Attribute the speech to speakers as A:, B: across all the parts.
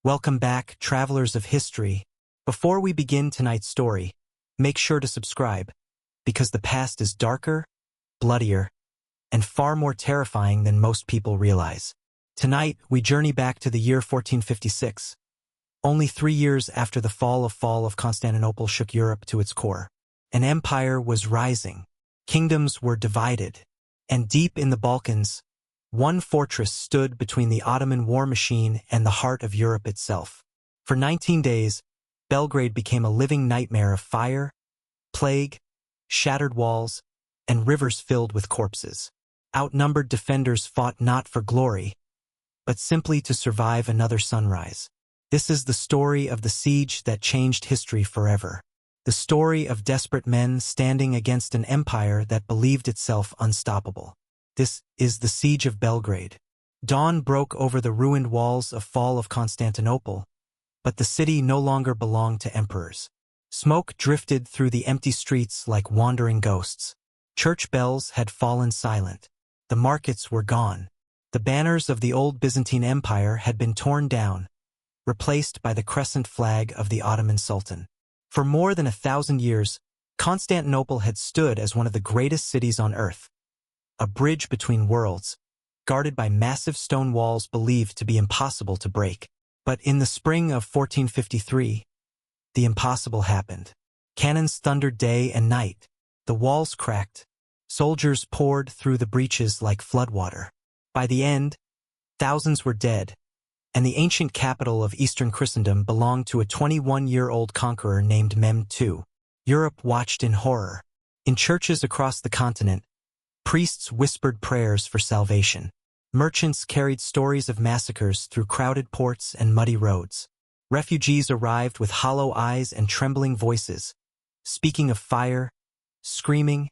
A: Welcome back, travelers of history. Before we begin tonight's story, make sure to subscribe, because the past is darker, bloodier, and far more terrifying than most people realize. Tonight, we journey back to the year 1456, only 3 years after the Fall of Constantinople shook Europe to its core. An empire was rising, kingdoms were divided, and deep in the Balkans, one fortress stood between the Ottoman war machine and the heart of Europe itself. For 19 days, Belgrade became a living nightmare of fire, plague, shattered walls, and rivers filled with corpses. Outnumbered defenders fought not for glory, but simply to survive another sunrise. This is the story of the siege that changed history forever. The story of desperate men standing against an empire that believed itself unstoppable. This is the Siege of Belgrade. Dawn broke over the ruined walls of Fall of Constantinople, but the city no longer belonged to emperors. Smoke drifted through the empty streets like wandering ghosts. Church bells had fallen silent. The markets were gone. The banners of the old Byzantine Empire had been torn down, replaced by the crescent flag of the Ottoman Sultan. For more than 1,000 years, Constantinople had stood as one of the greatest cities on earth, a bridge between worlds, guarded by massive stone walls believed to be impossible to break. But in the spring of 1453, the impossible happened. Cannons thundered day and night. The walls cracked. Soldiers poured through the breaches like floodwater. By the end, thousands were dead, and the ancient capital of Eastern Christendom belonged to a 21-year-old conqueror named Mehmed II. Europe watched in horror. In churches across the continent, priests whispered prayers for salvation. Merchants carried stories of massacres through crowded ports and muddy roads. Refugees arrived with hollow eyes and trembling voices, speaking of fire, screaming,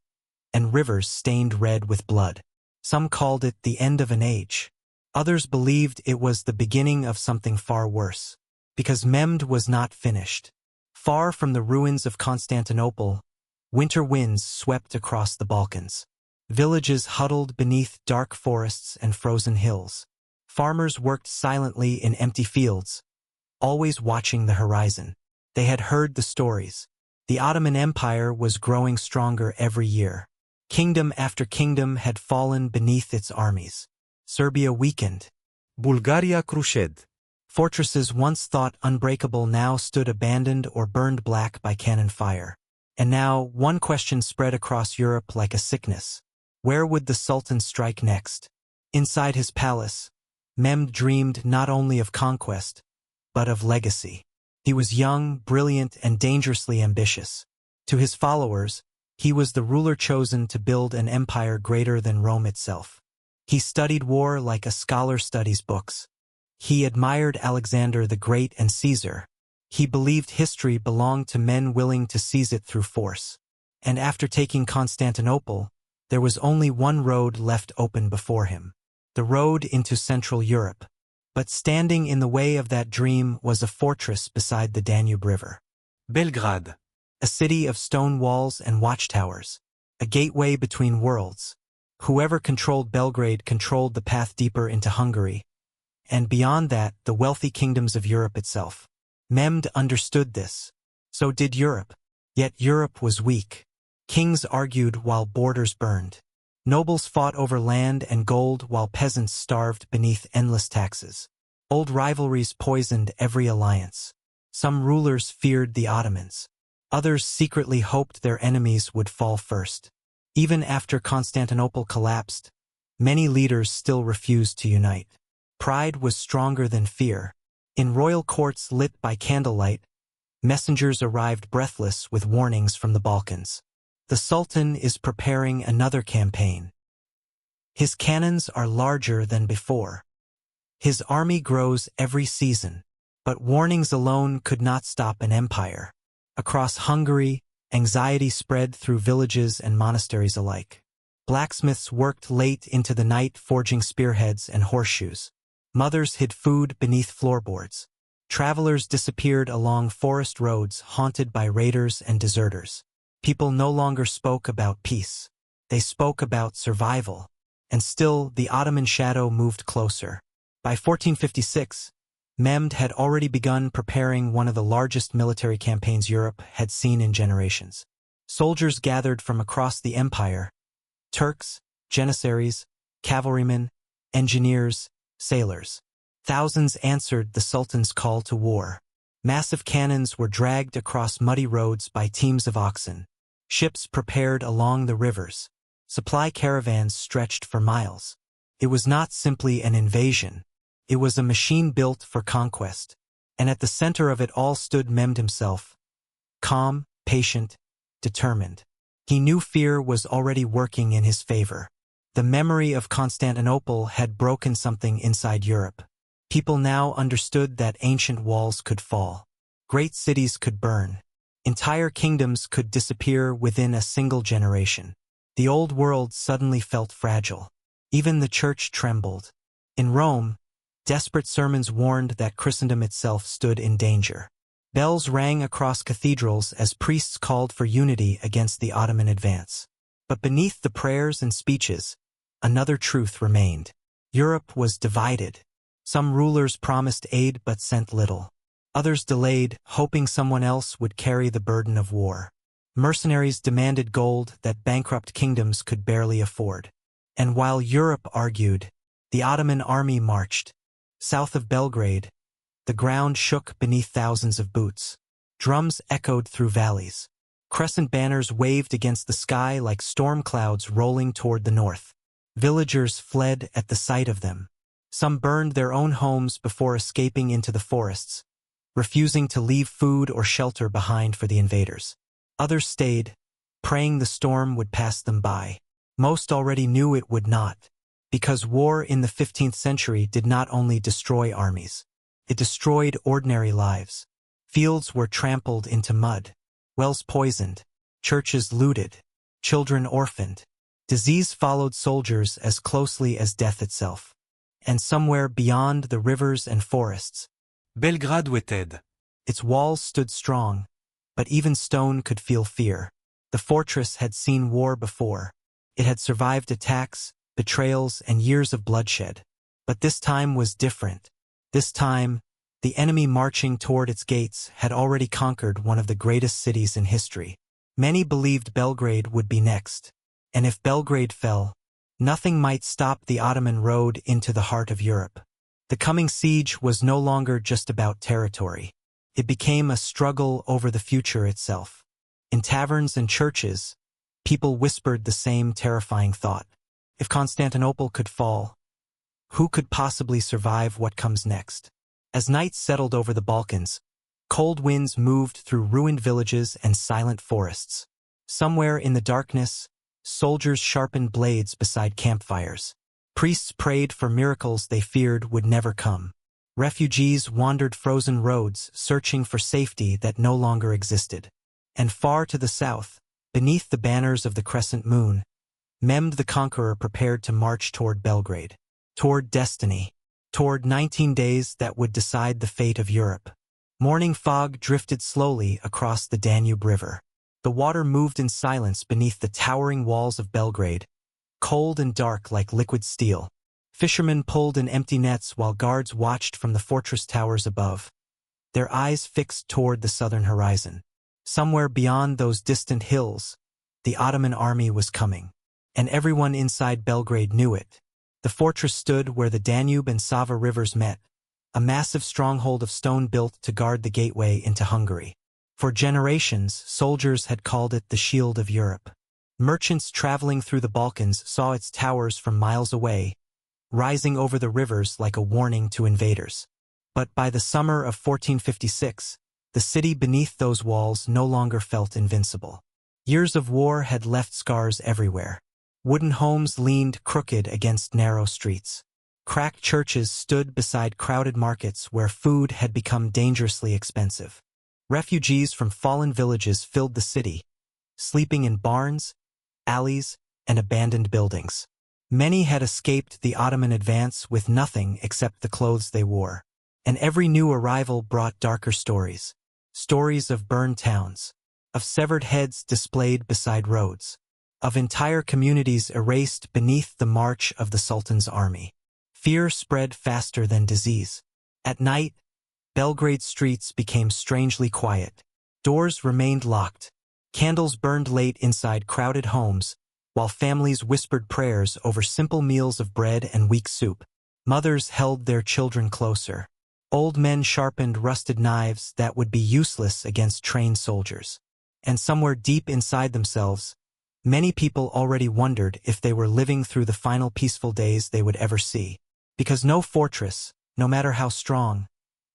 A: and rivers stained red with blood. Some called it the end of an age. Others believed it was the beginning of something far worse, because Mehmed was not finished. Far from the ruins of Constantinople, winter winds swept across the Balkans. Villages huddled beneath dark forests and frozen hills. Farmers worked silently in empty fields, always watching the horizon. They had heard the stories. The Ottoman Empire was growing stronger every year. Kingdom after kingdom had fallen beneath its armies. Serbia weakened.
B: Bulgaria crushed.
A: Fortresses once thought unbreakable now stood abandoned or burned black by cannon fire. And now one question spread across Europe like a sickness. Where would the Sultan strike next? Inside his palace, Mehmed dreamed not only of conquest, but of legacy. He was young, brilliant, and dangerously ambitious. To his followers, he was the ruler chosen to build an empire greater than Rome itself. He studied war like a scholar studies books. He admired Alexander the Great and Caesar. He believed history belonged to men willing to seize it through force. And after taking Constantinople, there was only one road left open before him, the road into Central Europe. But standing in the way of that dream was a fortress beside the Danube River.
B: Belgrade.
A: A city of stone walls and watchtowers, a gateway between worlds. Whoever controlled Belgrade controlled the path deeper into Hungary, and beyond that, the wealthy kingdoms of Europe itself. Mehmed understood this. So did Europe. Yet Europe was weak. Kings argued while borders burned. Nobles fought over land and gold while peasants starved beneath endless taxes. Old rivalries poisoned every alliance. Some rulers feared the Ottomans. Others secretly hoped their enemies would fall first. Even after Constantinople collapsed, many leaders still refused to unite. Pride was stronger than fear. In royal courts lit by candlelight, messengers arrived breathless with warnings from the Balkans. The Sultan is preparing another campaign. His cannons are larger than before. His army grows every season. But warnings alone could not stop an empire. Across Hungary, anxiety spread through villages and monasteries alike. Blacksmiths worked late into the night forging spearheads and horseshoes. Mothers hid food beneath floorboards. Travelers disappeared along forest roads haunted by raiders and deserters. People no longer spoke about peace. They spoke about survival. And still, the Ottoman shadow moved closer. By 1456, Mehmed had already begun preparing one of the largest military campaigns Europe had seen in generations. Soldiers gathered from across the empire: Turks, Janissaries, cavalrymen, engineers, sailors. Thousands answered the Sultan's call to war. Massive cannons were dragged across muddy roads by teams of oxen. Ships prepared along the rivers. Supply caravans stretched for miles. It was not simply an invasion. It was a machine built for conquest. And at the center of it all stood Mehmed himself. Calm, patient, determined. He knew fear was already working in his favor. The memory of Constantinople had broken something inside Europe. People now understood that ancient walls could fall. Great cities could burn. Entire kingdoms could disappear within a single generation. The old world suddenly felt fragile. Even the church trembled. In Rome, desperate sermons warned that Christendom itself stood in danger. Bells rang across cathedrals as priests called for unity against the Ottoman advance. But beneath the prayers and speeches, another truth remained. Europe was divided. Some rulers promised aid but sent little. Others delayed, hoping someone else would carry the burden of war. Mercenaries demanded gold that bankrupt kingdoms could barely afford. And while Europe argued, the Ottoman army marched. South of Belgrade, the ground shook beneath thousands of boots. Drums echoed through valleys. Crescent banners waved against the sky like storm clouds rolling toward the north. Villagers fled at the sight of them. Some burned their own homes before escaping into the forests, refusing to leave food or shelter behind for the invaders. Others stayed, praying the storm would pass them by. Most already knew it would not, because war in the 15th century did not only destroy armies. It destroyed ordinary lives. Fields were trampled into mud, wells poisoned, churches looted, children orphaned. Disease followed soldiers as closely as death itself. And somewhere beyond the rivers and forests,
B: Belgrade waited.
A: its walls stood strong, but even stone could feel fear. The fortress had seen war before. It had survived attacks, betrayals, and years of bloodshed. But this time was different. This time, the enemy marching toward its gates had already conquered one of the greatest cities in history. Many believed Belgrade would be next. And if Belgrade fell, nothing might stop the Ottoman road into the heart of Europe. The coming siege was no longer just about territory. It became a struggle over the future itself. In taverns and churches, people whispered the same terrifying thought. If Constantinople could fall, who could possibly survive what comes next? As night settled over the Balkans, cold winds moved through ruined villages and silent forests. Somewhere in the darkness, soldiers sharpened blades beside campfires. Priests prayed for miracles they feared would never come. Refugees wandered frozen roads, searching for safety that no longer existed. And far to the south, beneath the banners of the crescent moon, Mehmed the Conqueror prepared to march toward Belgrade, toward destiny, toward 19 days that would decide the fate of Europe. Morning fog drifted slowly across the Danube River. The water moved in silence beneath the towering walls of Belgrade, cold and dark like liquid steel. Fishermen pulled in empty nets while guards watched from the fortress towers above, their eyes fixed toward the southern horizon. Somewhere beyond those distant hills, the Ottoman army was coming, and everyone inside Belgrade knew it. The fortress stood where the Danube and Sava rivers met, a massive stronghold of stone built to guard the gateway into Hungary. For generations, soldiers had called it the Shield of Europe. Merchants traveling through the Balkans saw its towers from miles away, rising over the rivers like a warning to invaders. But by the summer of 1456, the city beneath those walls no longer felt invincible. Years of war had left scars everywhere. Wooden homes leaned crooked against narrow streets. Cracked churches stood beside crowded markets where food had become dangerously expensive. Refugees from fallen villages filled the city, sleeping in barns, alleys, and abandoned buildings. Many had escaped the Ottoman advance with nothing except the clothes they wore. And every new arrival brought darker stories. Stories of burned towns, of severed heads displayed beside roads, of entire communities erased beneath the march of the Sultan's army. Fear spread faster than disease. At night, Belgrade's streets became strangely quiet. Doors remained locked. Candles burned late inside crowded homes, while families whispered prayers over simple meals of bread and weak soup. Mothers held their children closer. Old men sharpened rusted knives that would be useless against trained soldiers. And somewhere deep inside themselves, many people already wondered if they were living through the final peaceful days they would ever see. Because no fortress, no matter how strong,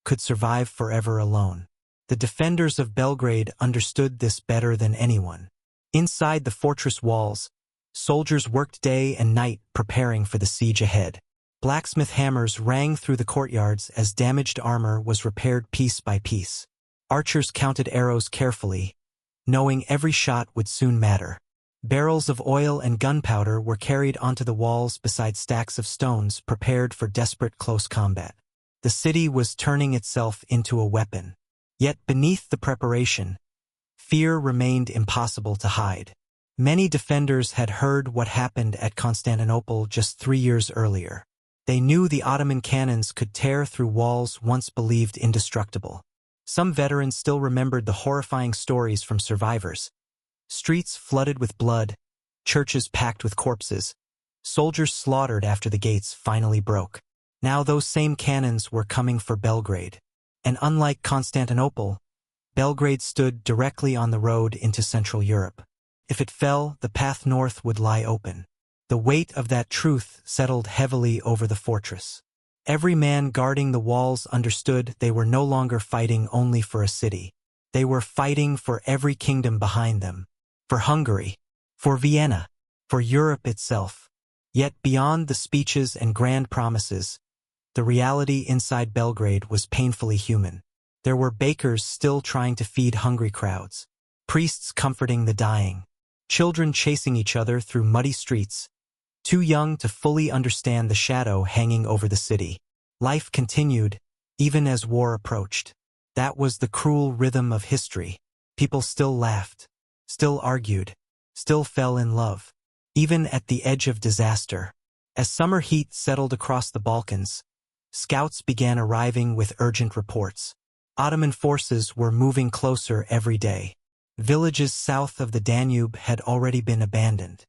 A: could survive forever alone. The defenders of Belgrade understood this better than anyone. Inside the fortress walls, soldiers worked day and night preparing for the siege ahead. Blacksmith hammers rang through the courtyards as damaged armor was repaired piece by piece. Archers counted arrows carefully, knowing every shot would soon matter. Barrels of oil and gunpowder were carried onto the walls beside stacks of stones prepared for desperate close combat. The city was turning itself into a weapon. Yet beneath the preparation, fear remained impossible to hide. Many defenders had heard what happened at Constantinople just 3 years earlier. They knew the Ottoman cannons could tear through walls once believed indestructible. Some veterans still remembered the horrifying stories from survivors. Streets flooded with blood, churches packed with corpses, soldiers slaughtered after the gates finally broke. Now those same cannons were coming for Belgrade. And unlike Constantinople, Belgrade stood directly on the road into Central Europe. If it fell, the path north would lie open. The weight of that truth settled heavily over the fortress. Every man guarding the walls understood they were no longer fighting only for a city. They were fighting for every kingdom behind them. For Hungary, for Vienna, for Europe itself. Yet beyond the speeches and grand promises, the reality inside Belgrade was painfully human. There were bakers still trying to feed hungry crowds, priests comforting the dying, children chasing each other through muddy streets, too young to fully understand the shadow hanging over the city. Life continued, even as war approached. That was the cruel rhythm of history. People still laughed, still argued, still fell in love, even at the edge of disaster. As summer heat settled across the Balkans, scouts began arriving with urgent reports. Ottoman forces were moving closer every day. Villages south of the Danube had already been abandoned.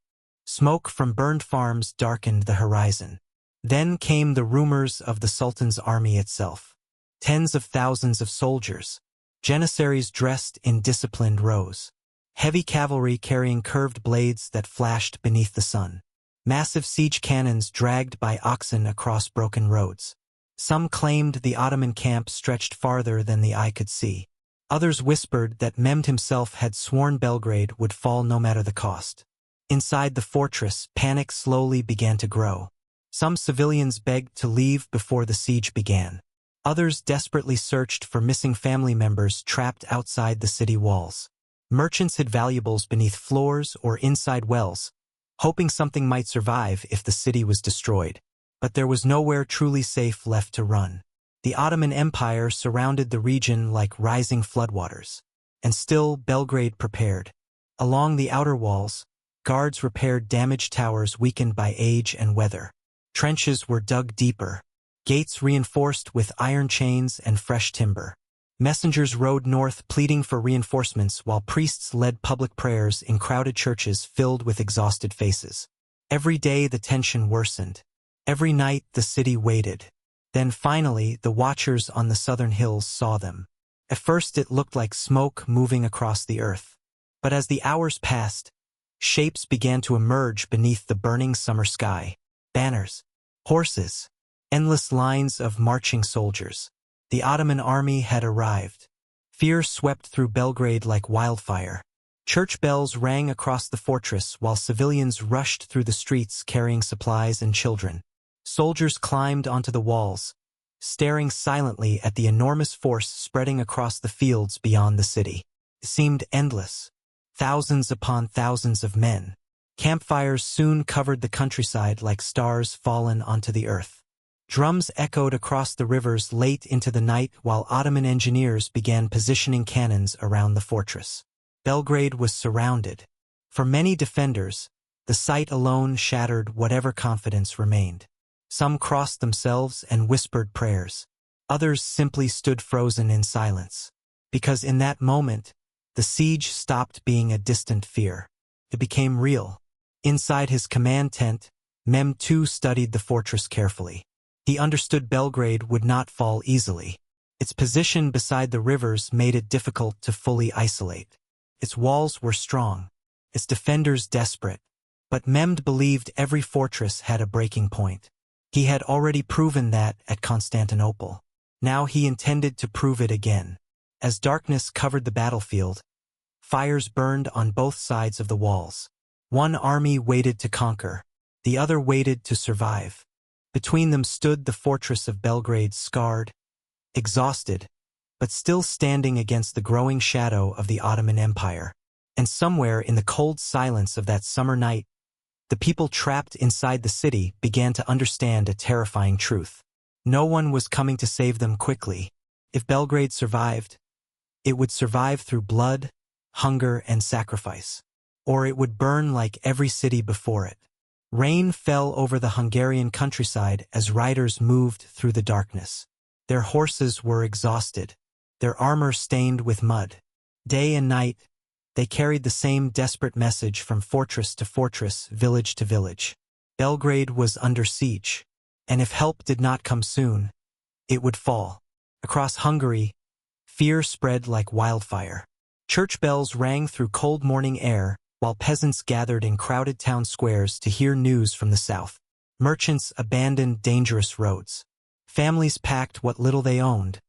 A: Smoke from burned farms darkened the horizon. Then came the rumors of the Sultan's army itself. Tens of thousands of soldiers, janissaries dressed in disciplined rows. Heavy cavalry carrying curved blades that flashed beneath the sun. Massive siege cannons dragged by oxen across broken roads. Some claimed the Ottoman camp stretched farther than the eye could see. Others whispered that Mehmed himself had sworn Belgrade would fall no matter the cost. Inside the fortress, panic slowly began to grow. Some civilians begged to leave before the siege began. Others desperately searched for missing family members trapped outside the city walls. Merchants hid valuables beneath floors or inside wells, hoping something might survive if the city was destroyed. But there was nowhere truly safe left to run. The Ottoman Empire surrounded the region like rising floodwaters. And still Belgrade prepared. Along the outer walls, guards repaired damaged towers weakened by age and weather. Trenches were dug deeper, gates reinforced with iron chains and fresh timber. Messengers rode north pleading for reinforcements while priests led public prayers in crowded churches filled with exhausted faces. Every day the tension worsened. Every night the city waited. Then finally the watchers on the southern hills saw them. At first it looked like smoke moving across the earth. But as the hours passed, shapes began to emerge beneath the burning summer sky. Banners, horses, endless lines of marching soldiers. The Ottoman army had arrived. Fear swept through Belgrade like wildfire. Church bells rang across the fortress while civilians rushed through the streets carrying supplies and children. Soldiers climbed onto the walls, staring silently at the enormous force spreading across the fields beyond the city. It seemed endless. Thousands upon thousands of men. Campfires soon covered the countryside like stars fallen onto the earth. Drums echoed across the rivers late into the night while Ottoman engineers began positioning cannons around the fortress. Belgrade was surrounded. For many defenders, the sight alone shattered whatever confidence remained. Some crossed themselves and whispered prayers. Others simply stood frozen in silence. Because in that moment, the siege stopped being a distant fear. It became real. Inside his command tent, Mehmed II studied the fortress carefully. He understood Belgrade would not fall easily. Its position beside the rivers made it difficult to fully isolate. Its walls were strong, its defenders desperate. But Mehmed believed every fortress had a breaking point. He had already proven that at Constantinople. Now he intended to prove it again. As darkness covered the battlefield, fires burned on both sides of the walls. One army waited to conquer, the other waited to survive. Between them stood the fortress of Belgrade, scarred, exhausted, but still standing against the growing shadow of the Ottoman Empire. And somewhere in the cold silence of that summer night, the people trapped inside the city began to understand a terrifying truth. No one was coming to save them quickly. If Belgrade survived, it would survive through blood, hunger, and sacrifice. Or it would burn like every city before it. Rain fell over the Hungarian countryside as riders moved through the darkness. Their horses were exhausted, their armor stained with mud. Day and night, they carried the same desperate message from fortress to fortress, village to village. Belgrade was under siege, and if help did not come soon, it would fall. Across Hungary, fear spread like wildfire. Church bells rang through cold morning air, while peasants gathered in crowded town squares to hear news from the south. Merchants abandoned dangerous roads. Families packed what little they owned,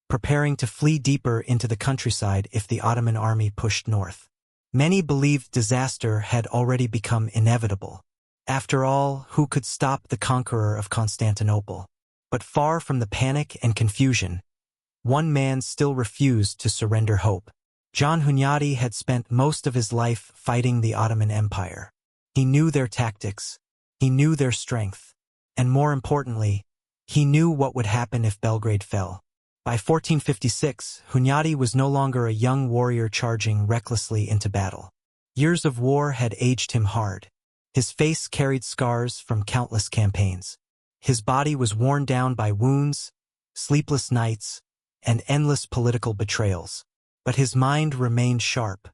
A: preparing to flee deeper into the countryside if the Ottoman army pushed north. Many believed disaster had already become inevitable. After all, who could stop the conqueror of Constantinople? But far from the panic and confusion, one man still refused to surrender hope. John Hunyadi had spent most of his life fighting the Ottoman Empire. He knew their tactics, he knew their strength, and more importantly, he knew what would happen if Belgrade fell. By 1456, Hunyadi was no longer a young warrior charging recklessly into battle. Years of war had aged him hard. His face carried scars from countless campaigns. His body was worn down by wounds, sleepless nights, and endless political betrayals. But his mind remained sharp.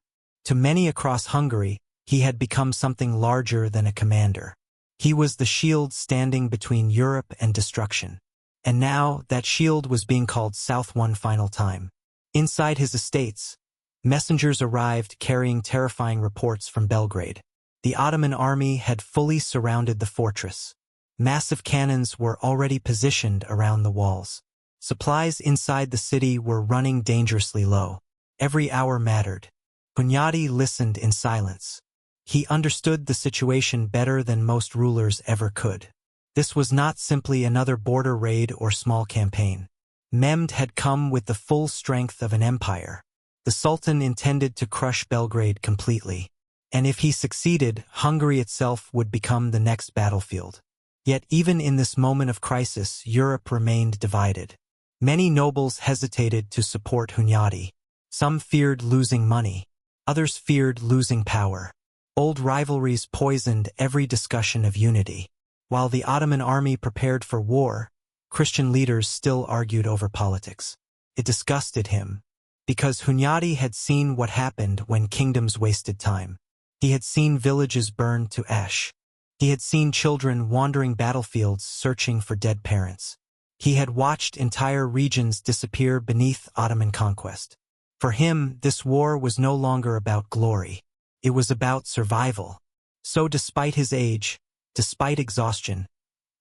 A: To many across Hungary, he had become something larger than a commander. He was the shield standing between Europe and destruction. And now, that shield was being called south one final time. Inside his estates, messengers arrived carrying terrifying reports from Belgrade. The Ottoman army had fully surrounded the fortress. Massive cannons were already positioned around the walls. Supplies inside the city were running dangerously low. Every hour mattered. Hunyadi listened in silence. He understood the situation better than most rulers ever could. This was not simply another border raid or small campaign. Mehmed had come with the full strength of an empire. The Sultan intended to crush Belgrade completely. And if he succeeded, Hungary itself would become the next battlefield. Yet even in this moment of crisis, Europe remained divided. Many nobles hesitated to support Hunyadi. Some feared losing money. Others feared losing power. Old rivalries poisoned every discussion of unity. While the Ottoman army prepared for war, Christian leaders still argued over politics. It disgusted him, because Hunyadi had seen what happened when kingdoms wasted time. He had seen villages burned to ash. He had seen children wandering battlefields searching for dead parents. He had watched entire regions disappear beneath Ottoman conquest. For him, this war was no longer about glory. It was about survival. So despite his age, despite exhaustion,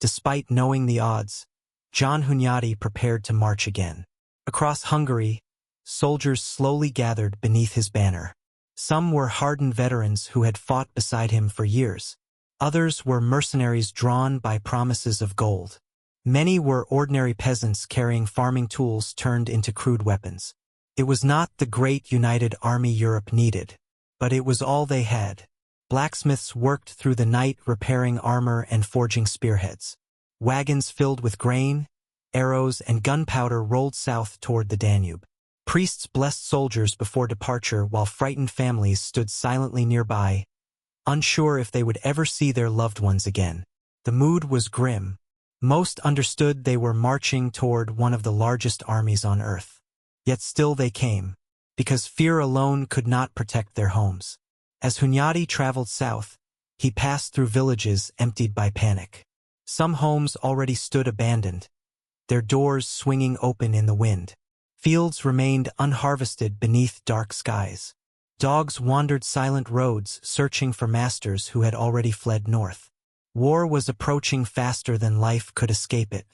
A: despite knowing the odds, John Hunyadi prepared to march again. Across Hungary, soldiers slowly gathered beneath his banner. Some were hardened veterans who had fought beside him for years. Others were mercenaries drawn by promises of gold. Many were ordinary peasants carrying farming tools turned into crude weapons. It was not the great united army Europe needed, but it was all they had. Blacksmiths worked through the night repairing armor and forging spearheads. Wagons filled with grain, arrows, and gunpowder rolled south toward the Danube. Priests blessed soldiers before departure while frightened families stood silently nearby, unsure if they would ever see their loved ones again. The mood was grim. Most understood they were marching toward one of the largest armies on earth. Yet still they came, because fear alone could not protect their homes. As Hunyadi traveled south, he passed through villages emptied by panic. Some homes already stood abandoned, their doors swinging open in the wind. Fields remained unharvested beneath dark skies. Dogs wandered silent roads, searching for masters who had already fled north. War was approaching faster than life could escape it,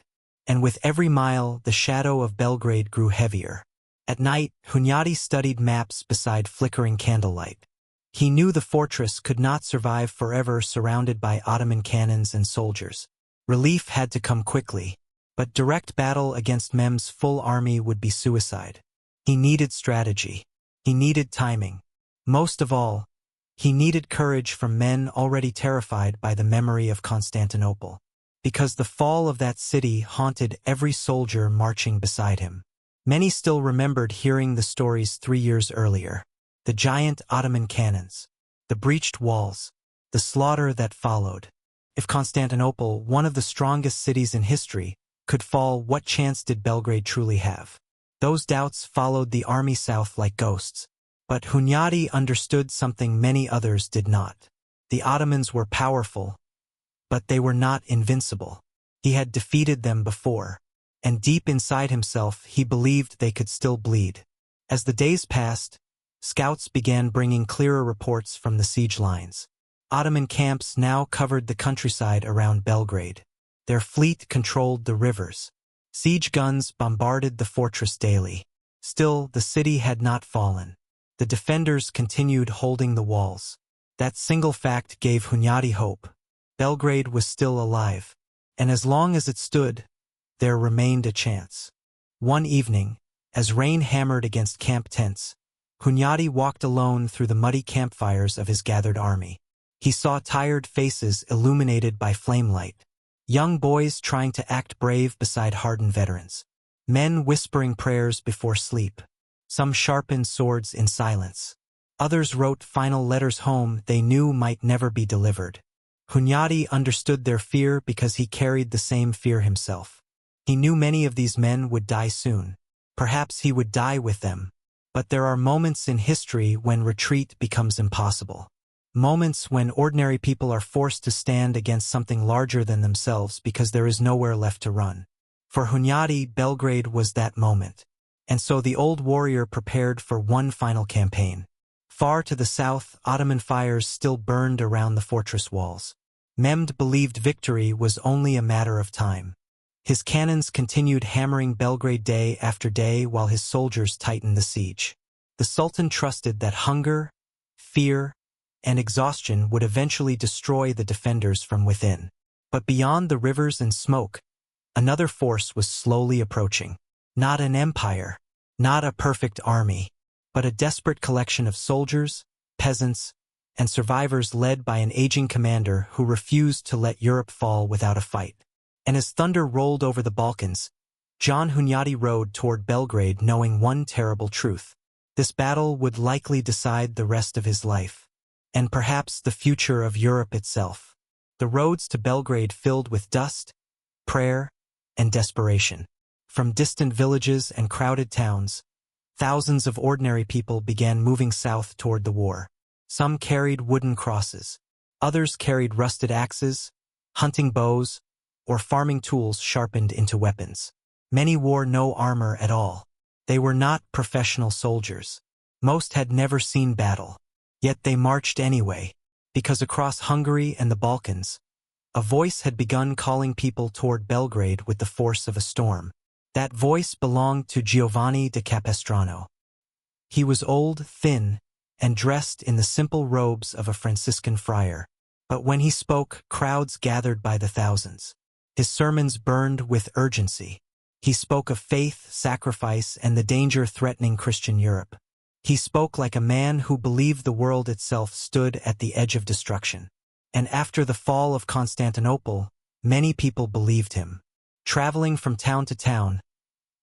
A: and with every mile the shadow of Belgrade grew heavier. At night, Hunyadi studied maps beside flickering candlelight. He knew the fortress could not survive forever surrounded by Ottoman cannons and soldiers. Relief had to come quickly, but direct battle against Mehmed's full army would be suicide. He needed strategy. He needed timing. Most of all, he needed courage from men already terrified by the memory of Constantinople, because the fall of that city haunted every soldier marching beside him. Many still remembered hearing the stories 3 years earlier. The giant Ottoman cannons, the breached walls, the slaughter that followed. If Constantinople, one of the strongest cities in history, could fall, what chance did Belgrade truly have? Those doubts followed the army south like ghosts. But Hunyadi understood something many others did not. The Ottomans were powerful, but they were not invincible. He had defeated them before, and deep inside himself he believed they could still bleed. As the days passed, scouts began bringing clearer reports from the siege lines. Ottoman camps now covered the countryside around Belgrade. Their fleet controlled the rivers. Siege guns bombarded the fortress daily. Still, the city had not fallen. The defenders continued holding the walls. That single fact gave Hunyadi hope. Belgrade was still alive, and as long as it stood, there remained a chance. One evening, as rain hammered against camp tents, Hunyadi walked alone through the muddy campfires of his gathered army. He saw tired faces illuminated by flamelight, young boys trying to act brave beside hardened veterans, men whispering prayers before sleep. Some sharpened swords in silence. Others wrote final letters home they knew might never be delivered. Hunyadi understood their fear because he carried the same fear himself. He knew many of these men would die soon. Perhaps he would die with them. But there are moments in history when retreat becomes impossible. Moments when ordinary people are forced to stand against something larger than themselves because there is nowhere left to run. For Hunyadi, Belgrade was that moment. And so the old warrior prepared for one final campaign. Far to the south, Ottoman fires still burned around the fortress walls. Mehmed believed victory was only a matter of time. His cannons continued hammering Belgrade day after day while his soldiers tightened the siege. The Sultan trusted that hunger, fear, and exhaustion would eventually destroy the defenders from within. But beyond the rivers and smoke, another force was slowly approaching. Not an empire, not a perfect army, but a desperate collection of soldiers, peasants, and survivors led by an aging commander who refused to let Europe fall without a fight. And as thunder rolled over the Balkans, John Hunyadi rode toward Belgrade knowing one terrible truth. This battle would likely decide the rest of his life, and perhaps the future of Europe itself. The roads to Belgrade filled with dust, prayer, and desperation. From distant villages and crowded towns, thousands of ordinary people began moving south toward the war. Some carried wooden crosses. Others carried rusted axes, hunting bows, or farming tools sharpened into weapons. Many wore no armor at all. They were not professional soldiers. Most had never seen battle. Yet they marched anyway, because across Hungary and the Balkans, a voice had begun calling people toward Belgrade with the force of a storm. That voice belonged to Giovanni da Capestrano. He was old, thin, and dressed in the simple robes of a Franciscan friar. But when he spoke, crowds gathered by the thousands. His sermons burned with urgency. He spoke of faith, sacrifice, and the danger threatening Christian Europe. He spoke like a man who believed the world itself stood at the edge of destruction. And after the fall of Constantinople, many people believed him. Traveling from town to town,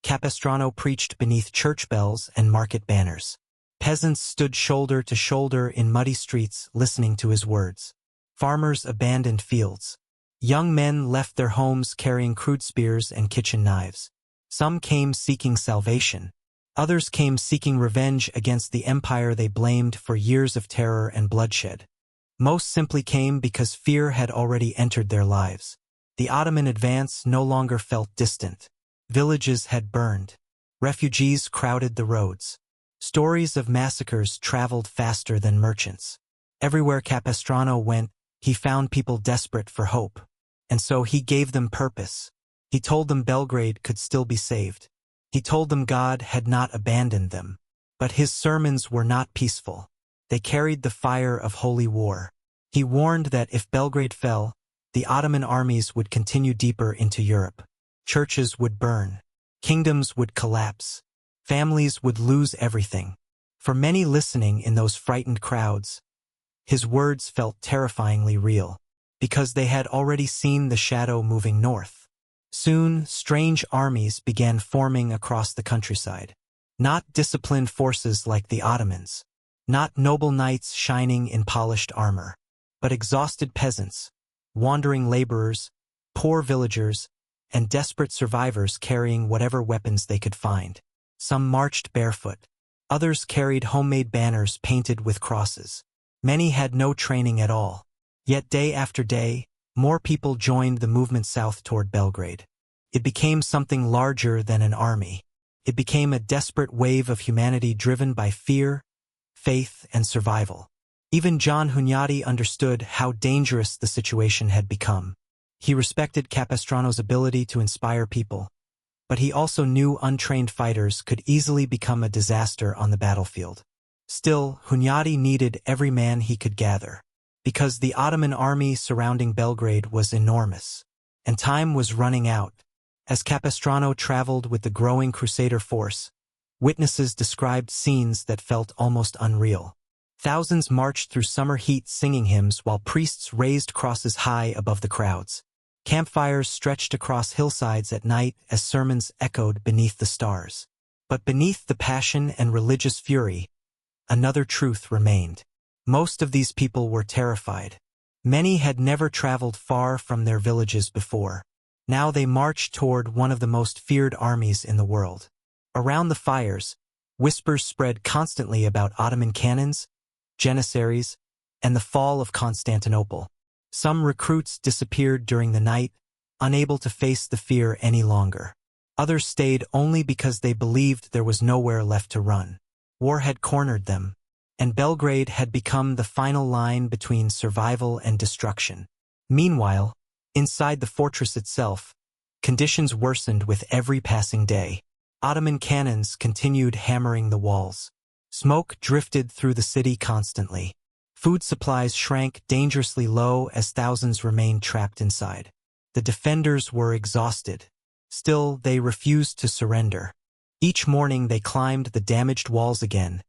A: Capestrano preached beneath church bells and market banners. Peasants stood shoulder to shoulder in muddy streets listening to his words. Farmers abandoned fields. Young men left their homes carrying crude spears and kitchen knives. Some came seeking salvation. Others came seeking revenge against the empire they blamed for years of terror and bloodshed. Most simply came because fear had already entered their lives. The Ottoman advance no longer felt distant. Villages had burned. Refugees crowded the roads. Stories of massacres traveled faster than merchants. Everywhere Capestrano went, he found people desperate for hope. And so he gave them purpose. He told them Belgrade could still be saved. He told them God had not abandoned them. But his sermons were not peaceful. They carried the fire of holy war. He warned that if Belgrade fell, the Ottoman armies would continue deeper into Europe. Churches would burn. Kingdoms would collapse. Families would lose everything. For many listening in those frightened crowds, his words felt terrifyingly real, because they had already seen the shadow moving north. Soon, strange armies began forming across the countryside. Not disciplined forces like the Ottomans. Not noble knights shining in polished armor, but exhausted peasants, wandering laborers, poor villagers, and desperate survivors carrying whatever weapons they could find. Some marched barefoot. Others carried homemade banners painted with crosses. Many had no training at all. Yet day after day, more people joined the movement south toward Belgrade. It became something larger than an army. It became a desperate wave of humanity driven by fear, faith, and survival. Even John Hunyadi understood how dangerous the situation had become. He respected Capestrano's ability to inspire people, but he also knew untrained fighters could easily become a disaster on the battlefield. Still, Hunyadi needed every man he could gather, because the Ottoman army surrounding Belgrade was enormous, and time was running out. As Capestrano traveled with the growing Crusader force, witnesses described scenes that felt almost unreal. Thousands marched through summer heat singing hymns while priests raised crosses high above the crowds. Campfires stretched across hillsides at night as sermons echoed beneath the stars. But beneath the passion and religious fury, another truth remained. Most of these people were terrified. Many had never traveled far from their villages before. Now they marched toward one of the most feared armies in the world. Around the fires, whispers spread constantly about Ottoman cannons, janissaries, and the fall of Constantinople. Some recruits disappeared during the night, unable to face the fear any longer. Others stayed only because they believed there was nowhere left to run. War had cornered them, and Belgrade had become the final line between survival and destruction. Meanwhile, inside the fortress itself, conditions worsened with every passing day. Ottoman cannons continued hammering the walls. Smoke drifted through the city constantly. Food supplies shrank dangerously low as thousands remained trapped inside. The defenders were exhausted. Still, they refused to surrender. Each morning they climbed the damaged walls again,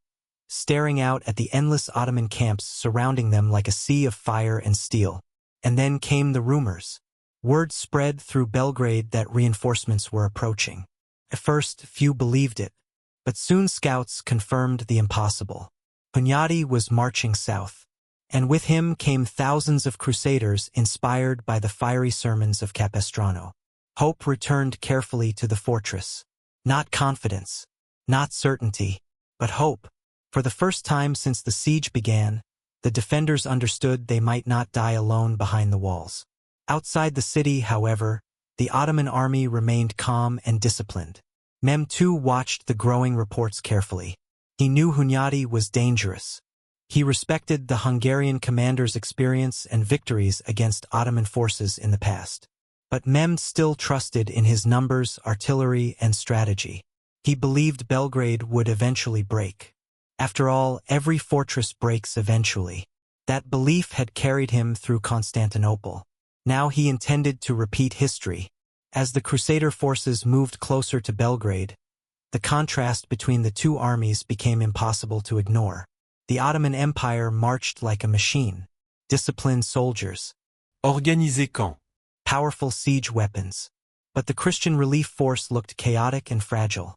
A: staring out at the endless Ottoman camps surrounding them like a sea of fire and steel. And then came the rumors. Word spread through Belgrade that reinforcements were approaching. At first, few believed it, but soon scouts confirmed the impossible. Hunyadi was marching south, and with him came thousands of crusaders inspired by the fiery sermons of Capestrano. Hope returned carefully to the fortress. Not confidence, not certainty, but hope. For the first time since the siege began, the defenders understood they might not die alone behind the walls. Outside the city, however, the Ottoman army remained calm and disciplined. Mehmed II watched the growing reports carefully. He knew Hunyadi was dangerous. He respected the Hungarian commander's experience and victories against Ottoman forces in the past. But Mehmed still trusted in his numbers, artillery, and strategy. He believed Belgrade would eventually break. After all, every fortress breaks eventually. That belief had carried him through Constantinople. Now he intended to repeat history. As the Crusader forces moved closer to Belgrade, the contrast between the two armies became impossible to ignore. The Ottoman Empire marched like a machine. Disciplined soldiers.
B: Organisé quand?
A: Powerful siege weapons. But the Christian relief force looked chaotic and fragile.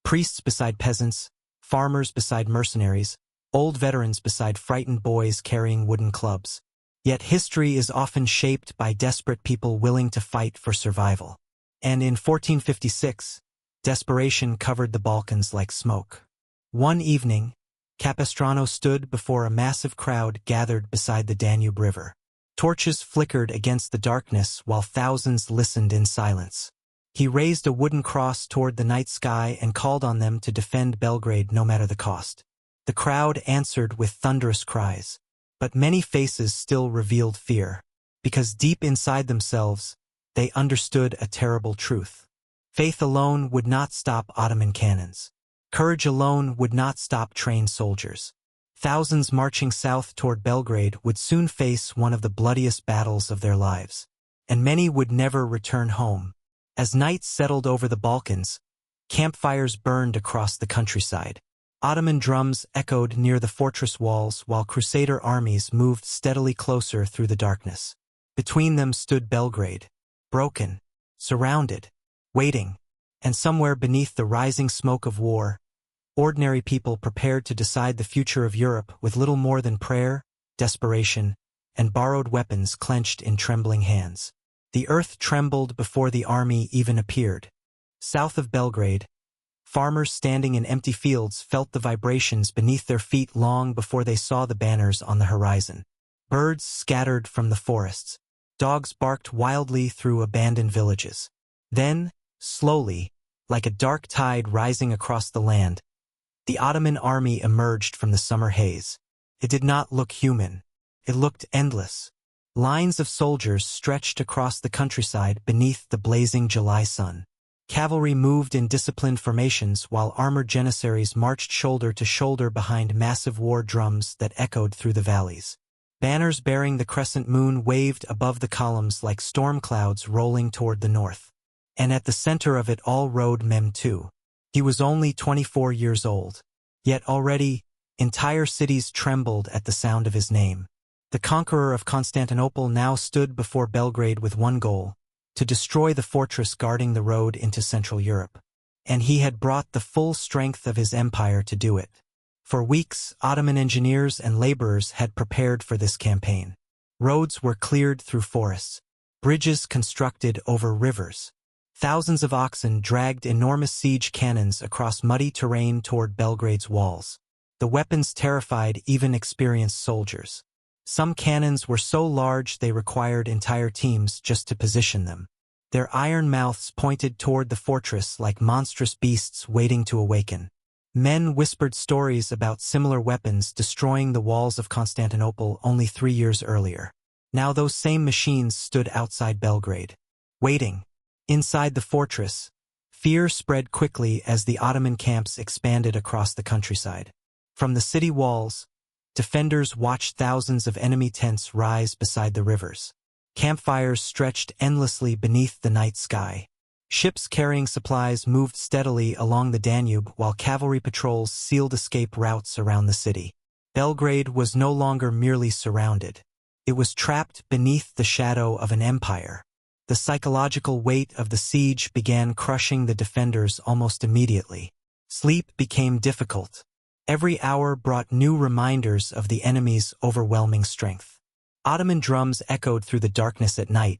A: Priests beside peasants, farmers beside mercenaries, old veterans beside frightened boys carrying wooden clubs. Yet history is often shaped by desperate people willing to fight for survival. And in 1456, desperation covered the Balkans like smoke. One evening, Capestrano stood before a massive crowd gathered beside the Danube River. Torches flickered against the darkness while thousands listened in silence. He raised a wooden cross toward the night sky and called on them to defend Belgrade no matter the cost. The crowd answered with thunderous cries. But many faces still revealed fear, because deep inside themselves, they understood a terrible truth. Faith alone would not stop Ottoman cannons. Courage alone would not stop trained soldiers. Thousands marching south toward Belgrade would soon face one of the bloodiest battles of their lives. And many would never return home. As night settled over the Balkans, campfires burned across the countryside. Ottoman drums echoed near the fortress walls while Crusader armies moved steadily closer through the darkness. Between them stood Belgrade, broken, surrounded, waiting, and somewhere beneath the rising smoke of war, ordinary people prepared to decide the future of Europe with little more than prayer, desperation, and borrowed weapons clenched in trembling hands. The earth trembled before the army even appeared. South of Belgrade, farmers standing in empty fields felt the vibrations beneath their feet long before they saw the banners on the horizon. Birds scattered from the forests. Dogs barked wildly through abandoned villages. Then, slowly, like a dark tide rising across the land, the Ottoman army emerged from the summer haze. It did not look human. It looked endless. Lines of soldiers stretched across the countryside beneath the blazing July sun. Cavalry moved in disciplined formations while armored janissaries marched shoulder to shoulder behind massive war drums that echoed through the valleys. Banners bearing the crescent moon waved above the columns like storm clouds rolling toward the north. And at the center of it all rode Mehmed II. He was only 24 years old. Yet already, entire cities trembled at the sound of his name. The conqueror of Constantinople now stood before Belgrade with one goal: to destroy the fortress guarding the road into Central Europe. And he had brought the full strength of his empire to do it. For weeks, Ottoman engineers and laborers had prepared for this campaign. Roads were cleared through forests, bridges constructed over rivers. Thousands of oxen dragged enormous siege cannons across muddy terrain toward Belgrade's walls. The weapons terrified even experienced soldiers. Some cannons were so large they required entire teams just to position them. Their iron mouths pointed toward the fortress like monstrous beasts waiting to awaken. Men whispered stories about similar weapons destroying the walls of Constantinople only 3 years earlier. Now those same machines stood outside Belgrade, waiting. Inside the fortress, fear spread quickly as the Ottoman camps expanded across the countryside. From the city walls, defenders watched thousands of enemy tents rise beside the rivers. Campfires stretched endlessly beneath the night sky. Ships carrying supplies moved steadily along the Danube while cavalry patrols sealed escape routes around the city. Belgrade was no longer merely surrounded. It was trapped beneath the shadow of an empire. The psychological weight of the siege began crushing the defenders almost immediately. Sleep became difficult. Every hour brought new reminders of the enemy's overwhelming strength. Ottoman drums echoed through the darkness at night,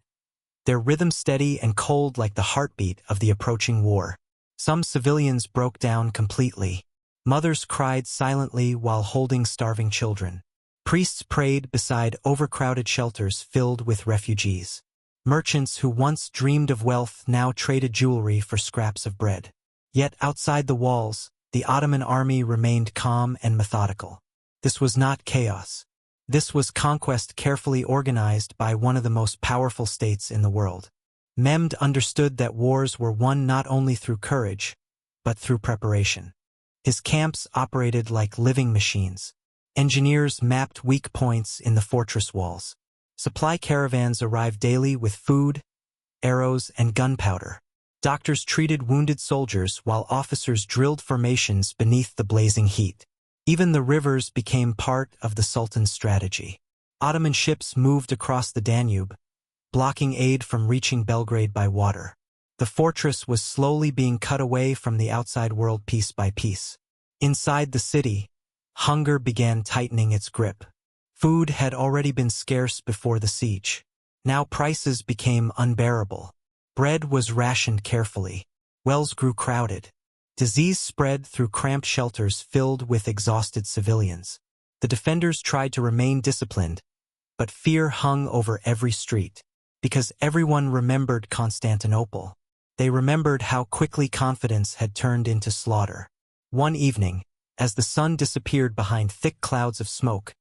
A: their rhythm steady and cold like the heartbeat of the approaching war. Some civilians broke down completely. Mothers cried silently while holding starving children. Priests prayed beside overcrowded shelters filled with refugees. Merchants who once dreamed of wealth now traded jewelry for scraps of bread. Yet outside the walls, the Ottoman army remained calm and methodical. This was not chaos. This was conquest carefully organized by one of the most powerful states in the world. Mehmed understood that wars were won not only through courage, but through preparation. His camps operated like living machines. Engineers mapped weak points in the fortress walls. Supply caravans arrived daily with food, arrows, and gunpowder. Doctors treated wounded soldiers while officers drilled formations beneath the blazing heat. Even the rivers became part of the Sultan's strategy. Ottoman ships moved across the Danube, blocking aid from reaching Belgrade by water. The fortress was slowly being cut away from the outside world piece by piece. Inside the city, hunger began tightening its grip. Food had already been scarce before the siege. Now prices became unbearable. Bread was rationed carefully. Wells grew crowded. Disease spread through cramped shelters filled with exhausted civilians. The defenders tried to remain disciplined, but fear hung over every street. Because everyone remembered Constantinople. They remembered how quickly confidence had turned into slaughter. One evening, as the sun disappeared behind thick clouds of smoke,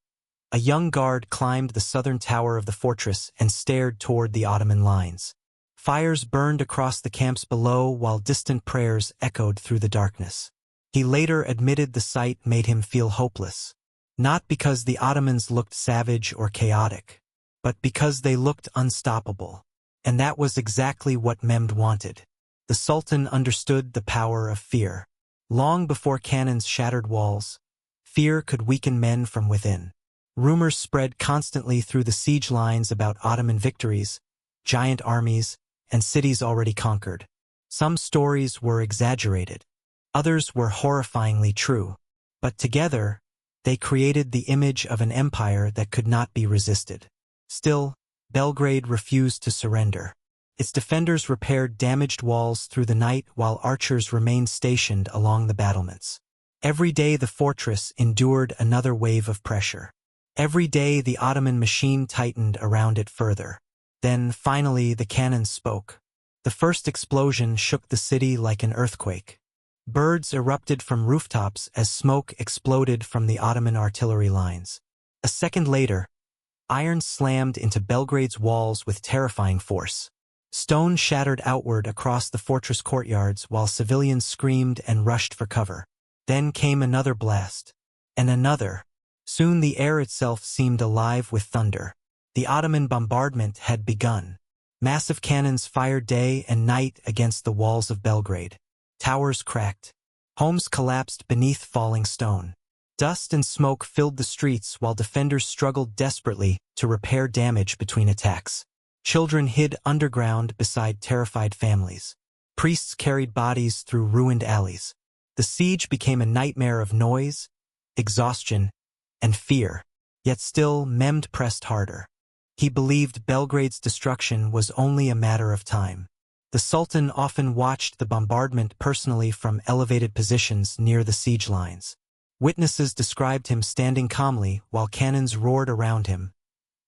A: a young guard climbed the southern tower of the fortress and stared toward the Ottoman lines. Fires burned across the camps below while distant prayers echoed through the darkness. He later admitted the sight made him feel hopeless. Not because the Ottomans looked savage or chaotic, but because they looked unstoppable. And that was exactly what Mehmed wanted. The Sultan understood the power of fear. Long before cannons shattered walls, fear could weaken men from within. Rumors spread constantly through the siege lines about Ottoman victories, giant armies, and cities already conquered. Some stories were exaggerated. Others were horrifyingly true. But together, they created the image of an empire that could not be resisted. Still, Belgrade refused to surrender. Its defenders repaired damaged walls through the night while archers remained stationed along the battlements. Every day the fortress endured another wave of pressure. Every day the Ottoman machine tightened around it further. Then, finally, the cannons spoke. The first explosion shook the city like an earthquake. Birds erupted from rooftops as smoke exploded from the Ottoman artillery lines. A second later, iron slammed into Belgrade's walls with terrifying force. Stone shattered outward across the fortress courtyards while civilians screamed and rushed for cover. Then came another blast. And another. Soon the air itself seemed alive with thunder. The Ottoman bombardment had begun. Massive cannons fired day and night against the walls of Belgrade. Towers cracked. Homes collapsed beneath falling stone. Dust and smoke filled the streets while defenders struggled desperately to repair damage between attacks. Children hid underground beside terrified families. Priests carried bodies through ruined alleys. The siege became a nightmare of noise, exhaustion, and fear. Yet still, Mehmed pressed harder. He believed Belgrade's destruction was only a matter of time. The Sultan often watched the bombardment personally from elevated positions near the siege lines. Witnesses described him standing calmly while cannons roared around him,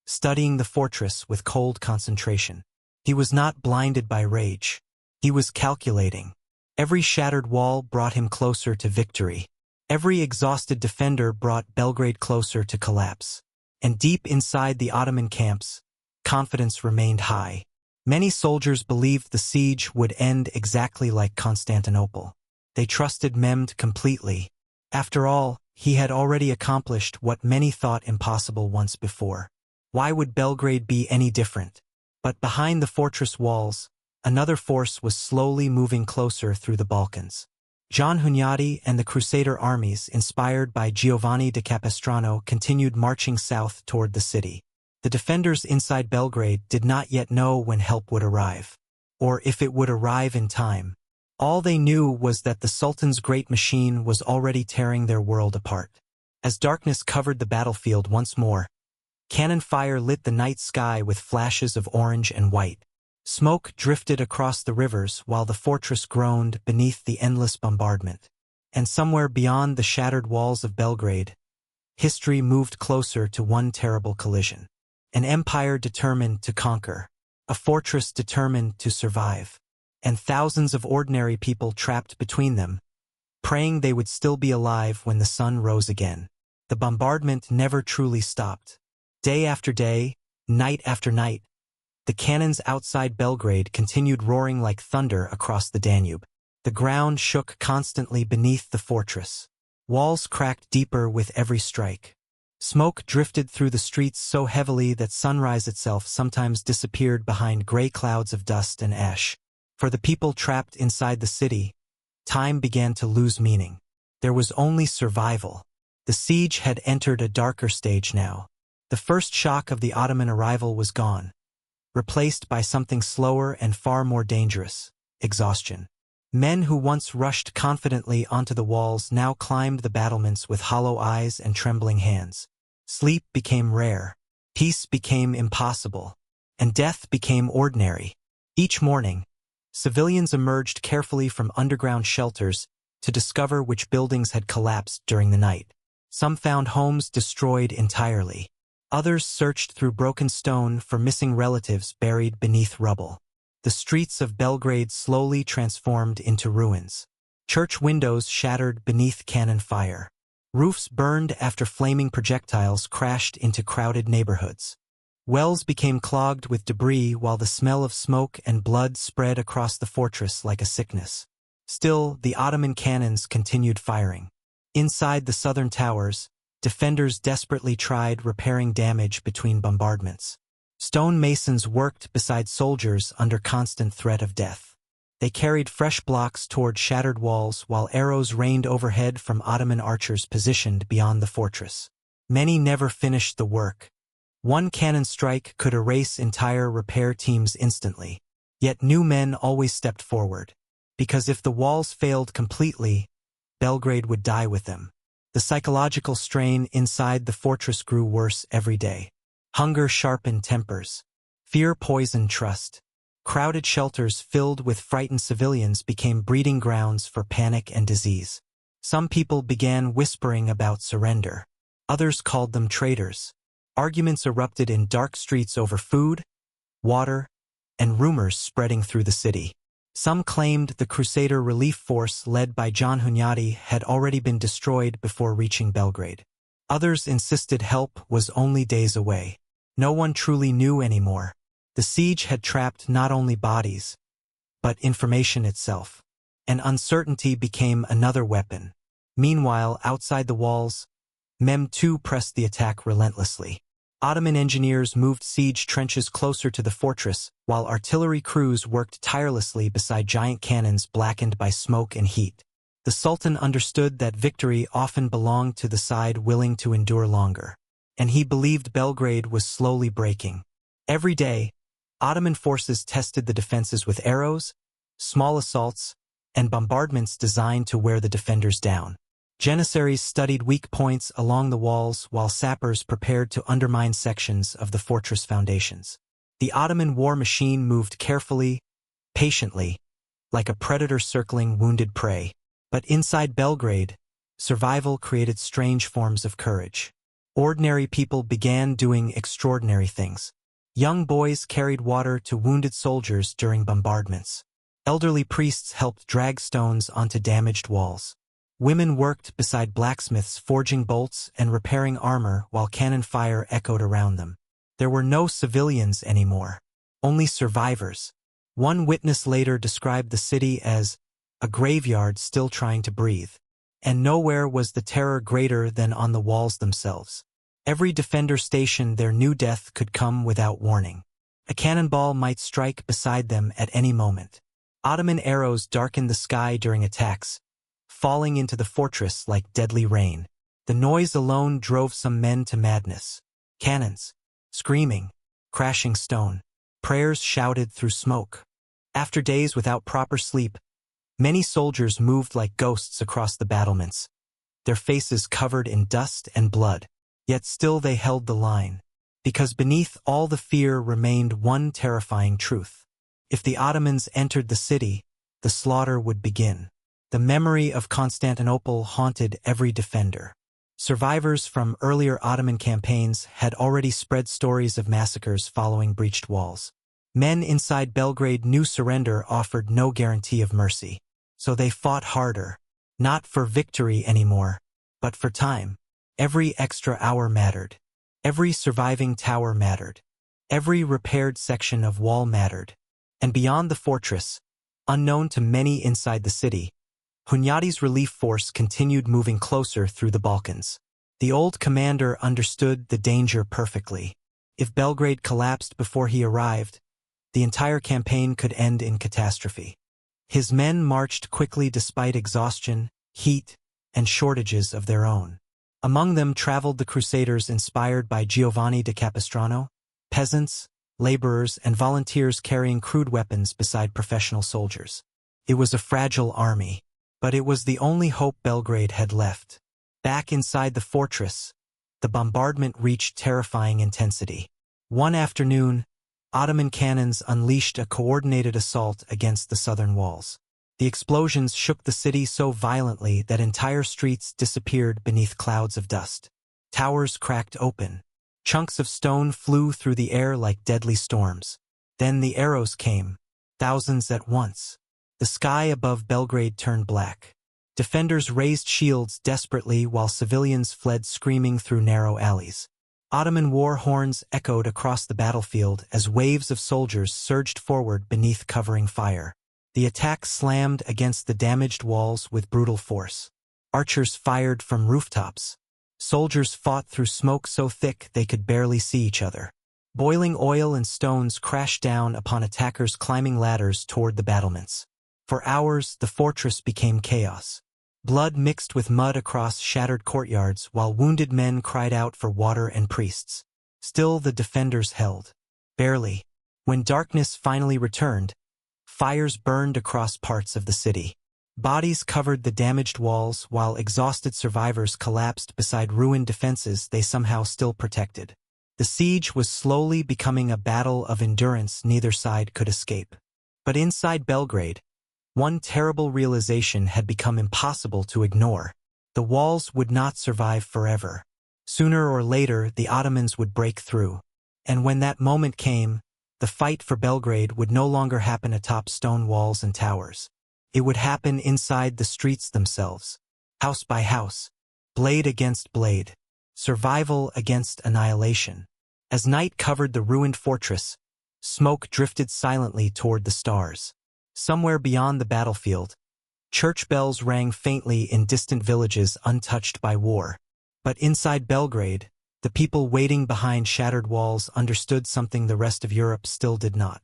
A: studying the fortress with cold concentration. He was not blinded by rage. He was calculating. Every shattered wall brought him closer to victory. Every exhausted defender brought Belgrade closer to collapse. And deep inside the Ottoman camps, confidence remained high. Many soldiers believed the siege would end exactly like Constantinople. They trusted Mehmed completely. After all, he had already accomplished what many thought impossible once before. Why would Belgrade be any different? But behind the fortress walls, another force was slowly moving closer through the Balkans. John Hunyadi and the Crusader armies, inspired by Giovanni da Capestrano, continued marching south toward the city. The defenders inside Belgrade did not yet know when help would arrive, or if it would arrive in time. All they knew was that the Sultan's great machine was already tearing their world apart. As darkness covered the battlefield once more, cannon fire lit the night sky with flashes of orange and white. Smoke drifted across the rivers while the fortress groaned beneath the endless bombardment. And somewhere beyond the shattered walls of Belgrade, history moved closer to one terrible collision. An empire determined to conquer, a fortress determined to survive, and thousands of ordinary people trapped between them, praying they would still be alive when the sun rose again. The bombardment never truly stopped. Day after day, night after night, the cannons outside Belgrade continued roaring like thunder across the Danube. The ground shook constantly beneath the fortress. Walls cracked deeper with every strike. Smoke drifted through the streets so heavily that sunrise itself sometimes disappeared behind gray clouds of dust and ash. For the people trapped inside the city, time began to lose meaning. There was only survival. The siege had entered a darker stage now. The first shock of the Ottoman arrival was gone, replaced by something slower and far more dangerous: exhaustion. Men who once rushed confidently onto the walls now climbed the battlements with hollow eyes and trembling hands. Sleep became rare, peace became impossible, and death became ordinary. Each morning, civilians emerged carefully from underground shelters to discover which buildings had collapsed during the night. Some found homes destroyed entirely. Others searched through broken stone for missing relatives buried beneath rubble. The streets of Belgrade slowly transformed into ruins. Church windows shattered beneath cannon fire. Roofs burned after flaming projectiles crashed into crowded neighborhoods. Wells became clogged with debris while the smell of smoke and blood spread across the fortress like a sickness. Still, the Ottoman cannons continued firing. Inside the southern towers, defenders desperately tried repairing damage between bombardments. Stone masons worked beside soldiers under constant threat of death. They carried fresh blocks toward shattered walls while arrows rained overhead from Ottoman archers positioned beyond the fortress. Many never finished the work. One cannon strike could erase entire repair teams instantly. Yet new men always stepped forward. Because if the walls failed completely, Belgrade would die with them. The psychological strain inside the fortress grew worse every day. Hunger sharpened tempers. Fear poisoned trust. Crowded shelters filled with frightened civilians became breeding grounds for panic and disease. Some people began whispering about surrender. Others called them traitors. Arguments erupted in dark streets over food, water, and rumors spreading through the city. Some claimed the Crusader relief force led by John Hunyadi had already been destroyed before reaching Belgrade. Others insisted help was only days away. No one truly knew anymore. The siege had trapped not only bodies, but information itself. And uncertainty became another weapon. Meanwhile, outside the walls, Mehmed II pressed the attack relentlessly. Ottoman engineers moved siege trenches closer to the fortress, while artillery crews worked tirelessly beside giant cannons blackened by smoke and heat. The Sultan understood that victory often belonged to the side willing to endure longer. And he believed Belgrade was slowly breaking. Every day, Ottoman forces tested the defenses with arrows, small assaults, and bombardments designed to wear the defenders down. Janissaries studied weak points along the walls while sappers prepared to undermine sections of the fortress foundations. The Ottoman war machine moved carefully, patiently, like a predator circling wounded prey. But inside Belgrade, survival created strange forms of courage. Ordinary people began doing extraordinary things. Young boys carried water to wounded soldiers during bombardments. Elderly priests helped drag stones onto damaged walls. Women worked beside blacksmiths forging bolts and repairing armor while cannon fire echoed around them. There were no civilians anymore, only survivors. One witness later described the city as a graveyard still trying to breathe. And nowhere was the terror greater than on the walls themselves. Every defender stationed their new death could come without warning. A cannonball might strike beside them at any moment. Ottoman arrows darkened the sky during attacks, falling into the fortress like deadly rain. The noise alone drove some men to madness. Cannons, screaming, crashing stone, prayers shouted through smoke. After days without proper sleep, many soldiers moved like ghosts across the battlements, their faces covered in dust and blood. Yet still they held the line, because beneath all the fear remained one terrifying truth. If the Ottomans entered the city, the slaughter would begin. The memory of Constantinople haunted every defender. Survivors from earlier Ottoman campaigns had already spread stories of massacres following breached walls. Men inside Belgrade knew surrender offered no guarantee of mercy. So they fought harder, not for victory anymore, but for time. Every extra hour mattered. Every surviving tower mattered. Every repaired section of wall mattered. And beyond the fortress, unknown to many inside the city, Hunyadi's relief force continued moving closer through the Balkans. The old commander understood the danger perfectly. If Belgrade collapsed before he arrived, the entire campaign could end in catastrophe. His men marched quickly despite exhaustion, heat, and shortages of their own. Among them traveled the crusaders inspired by Giovanni da Capestrano, peasants, laborers, and volunteers carrying crude weapons beside professional soldiers. It was a fragile army, but it was the only hope Belgrade had left. Back inside the fortress, the bombardment reached terrifying intensity. One afternoon, Ottoman cannons unleashed a coordinated assault against the southern walls. The explosions shook the city so violently that entire streets disappeared beneath clouds of dust. Towers cracked open. Chunks of stone flew through the air like deadly storms. Then the arrows came, thousands at once. The sky above Belgrade turned black. Defenders raised shields desperately while civilians fled screaming through narrow alleys. Ottoman war horns echoed across the battlefield as waves of soldiers surged forward beneath covering fire. The attack slammed against the damaged walls with brutal force. Archers fired from rooftops. Soldiers fought through smoke so thick they could barely see each other. Boiling oil and stones crashed down upon attackers climbing ladders toward the battlements. For hours, the fortress became chaos. Blood mixed with mud across shattered courtyards while wounded men cried out for water and priests. Still the defenders held. Barely. When darkness finally returned, fires burned across parts of the city. Bodies covered the damaged walls while exhausted survivors collapsed beside ruined defenses they somehow still protected. The siege was slowly becoming a battle of endurance neither side could escape. But inside Belgrade, one terrible realization had become impossible to ignore. The walls would not survive forever. Sooner or later, the Ottomans would break through. And when that moment came, the fight for Belgrade would no longer happen atop stone walls and towers. It would happen inside the streets themselves, house by house, blade against blade, survival against annihilation. As night covered the ruined fortress, smoke drifted silently toward the stars. Somewhere beyond the battlefield, church bells rang faintly in distant villages untouched by war. But inside Belgrade, the people waiting behind shattered walls understood something the rest of Europe still did not.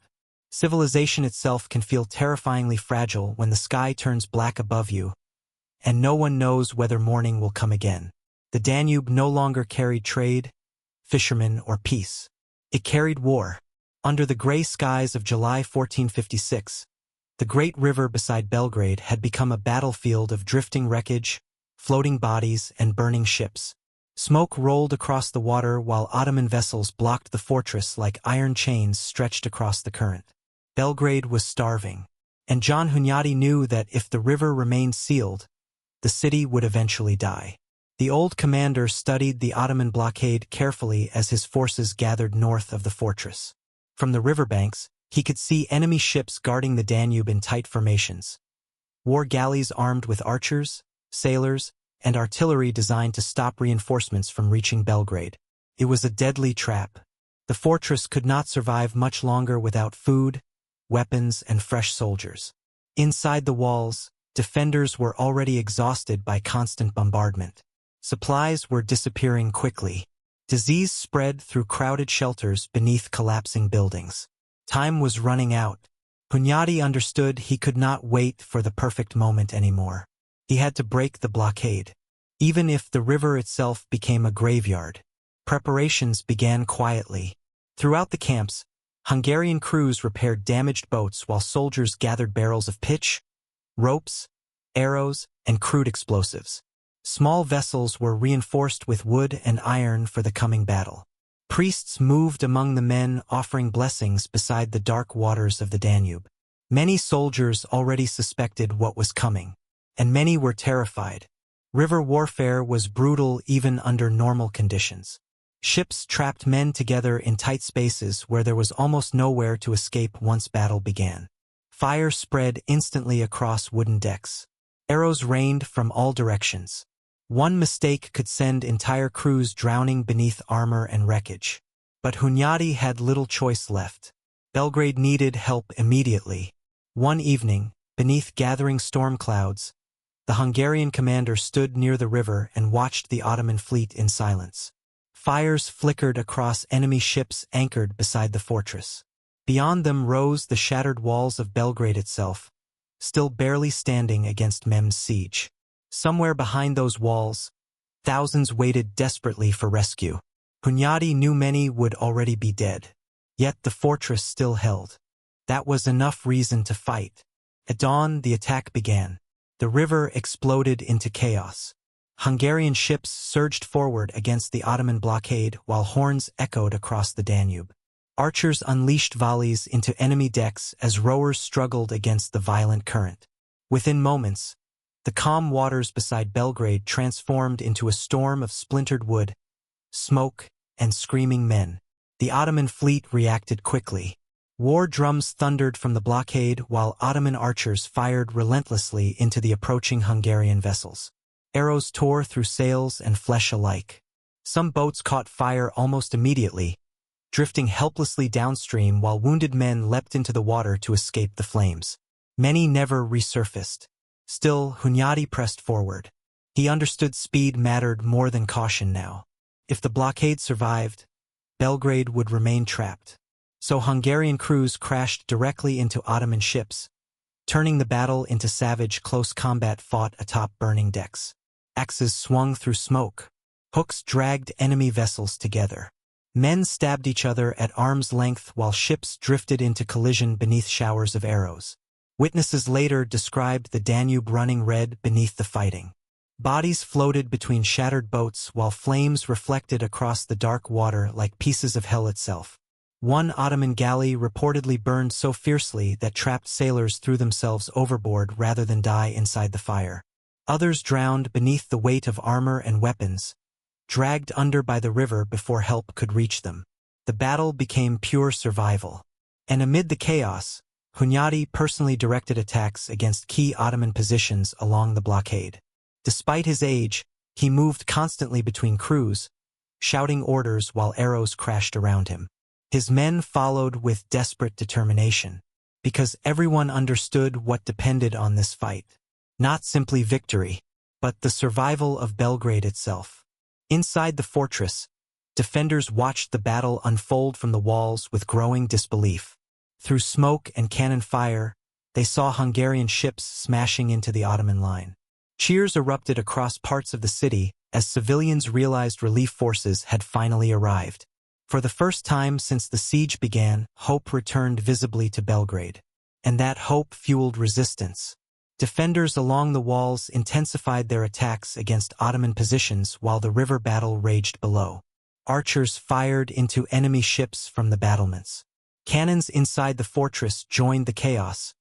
A: Civilization itself can feel terrifyingly fragile when the sky turns black above you, and no one knows whether morning will come again. The Danube no longer carried trade, fishermen, or peace. It carried war. Under the gray skies of July 1456, the great river beside Belgrade had become a battlefield of drifting wreckage, floating bodies, and burning ships. Smoke rolled across the water while Ottoman vessels blocked the fortress like iron chains stretched across the current. Belgrade was starving, and John Hunyadi knew that if the river remained sealed, the city would eventually die. The old commander studied the Ottoman blockade carefully as his forces gathered north of the fortress. From the riverbanks, he could see enemy ships guarding the Danube in tight formations. War galleys armed with archers, sailors, and artillery designed to stop reinforcements from reaching Belgrade. It was a deadly trap. The fortress could not survive much longer without food, weapons, and fresh soldiers. Inside the walls, defenders were already exhausted by constant bombardment. Supplies were disappearing quickly. Disease spread through crowded shelters beneath collapsing buildings. Time was running out. Hunyadi understood he could not wait for the perfect moment anymore. He had to break the blockade. Even if the river itself became a graveyard, preparations began quietly. Throughout the camps, Hungarian crews repaired damaged boats while soldiers gathered barrels of pitch, ropes, arrows, and crude explosives. Small vessels were reinforced with wood and iron for the coming battle. Priests moved among the men offering blessings beside the dark waters of the Danube. Many soldiers already suspected what was coming, and many were terrified. River warfare was brutal even under normal conditions. Ships trapped men together in tight spaces where there was almost nowhere to escape once battle began. Fire spread instantly across wooden decks. Arrows rained from all directions. One mistake could send entire crews drowning beneath armor and wreckage. But Hunyadi had little choice left. Belgrade needed help immediately. One evening, beneath gathering storm clouds, the Hungarian commander stood near the river and watched the Ottoman fleet in silence. Fires flickered across enemy ships anchored beside the fortress. Beyond them rose the shattered walls of Belgrade itself, still barely standing against Mehmed's siege. Somewhere behind those walls, thousands waited desperately for rescue. Hunyadi knew many would already be dead. Yet the fortress still held. That was enough reason to fight. At dawn, the attack began. The river exploded into chaos. Hungarian ships surged forward against the Ottoman blockade while horns echoed across the Danube. Archers unleashed volleys into enemy decks as rowers struggled against the violent current. Within moments, the calm waters beside Belgrade transformed into a storm of splintered wood, smoke, and screaming men. The Ottoman fleet reacted quickly. War drums thundered from the blockade while Ottoman archers fired relentlessly into the approaching Hungarian vessels. Arrows tore through sails and flesh alike. Some boats caught fire almost immediately, drifting helplessly downstream while wounded men leapt into the water to escape the flames. Many never resurfaced. Still, Hunyadi pressed forward. He understood speed mattered more than caution now. If the blockade survived, Belgrade would remain trapped. So Hungarian crews crashed directly into Ottoman ships, turning the battle into savage close combat fought atop burning decks. Axes swung through smoke. Hooks dragged enemy vessels together. Men stabbed each other at arm's length while ships drifted into collision beneath showers of arrows. Witnesses later described the Danube running red beneath the fighting. Bodies floated between shattered boats while flames reflected across the dark water like pieces of hell itself. One Ottoman galley reportedly burned so fiercely that trapped sailors threw themselves overboard rather than die inside the fire. Others drowned beneath the weight of armor and weapons, dragged under by the river before help could reach them. The battle became pure survival. And amid the chaos, Hunyadi personally directed attacks against key Ottoman positions along the blockade. Despite his age, he moved constantly between crews, shouting orders while arrows crashed around him. His men followed with desperate determination, because everyone understood what depended on this fight. Not simply victory, but the survival of Belgrade itself. Inside the fortress, defenders watched the battle unfold from the walls with growing disbelief. Through smoke and cannon fire, they saw Hungarian ships smashing into the Ottoman line. Cheers erupted across parts of the city as civilians realized relief forces had finally arrived. For the first time since the siege began, hope returned visibly to Belgrade. And that hope fueled resistance. Defenders along the walls intensified their attacks against Ottoman positions while the river battle raged below. Archers fired into enemy ships from the battlements. Cannons inside the fortress joined the chaos,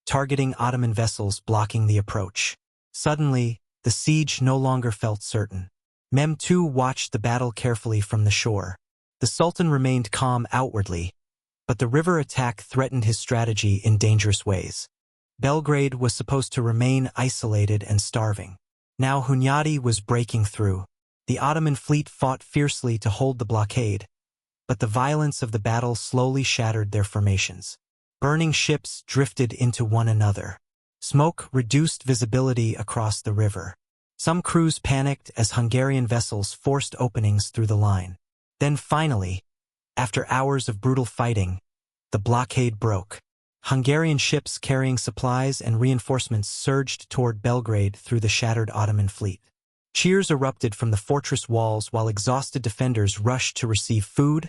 A: targeting Ottoman vessels blocking the approach. Suddenly, the siege no longer felt certain. Mehmed II watched the battle carefully from the shore. The Sultan remained calm outwardly, but the river attack threatened his strategy in dangerous ways. Belgrade was supposed to remain isolated and starving. Now Hunyadi was breaking through. The Ottoman fleet fought fiercely to hold the blockade, but the violence of the battle slowly shattered their formations. Burning ships drifted into one another. Smoke reduced visibility across the river. Some crews panicked as Hungarian vessels forced openings through the line. Then finally, after hours of brutal fighting, the blockade broke. Hungarian ships carrying supplies and reinforcements surged toward Belgrade through the shattered Ottoman fleet. Cheers erupted from the fortress walls while exhausted defenders rushed to receive food,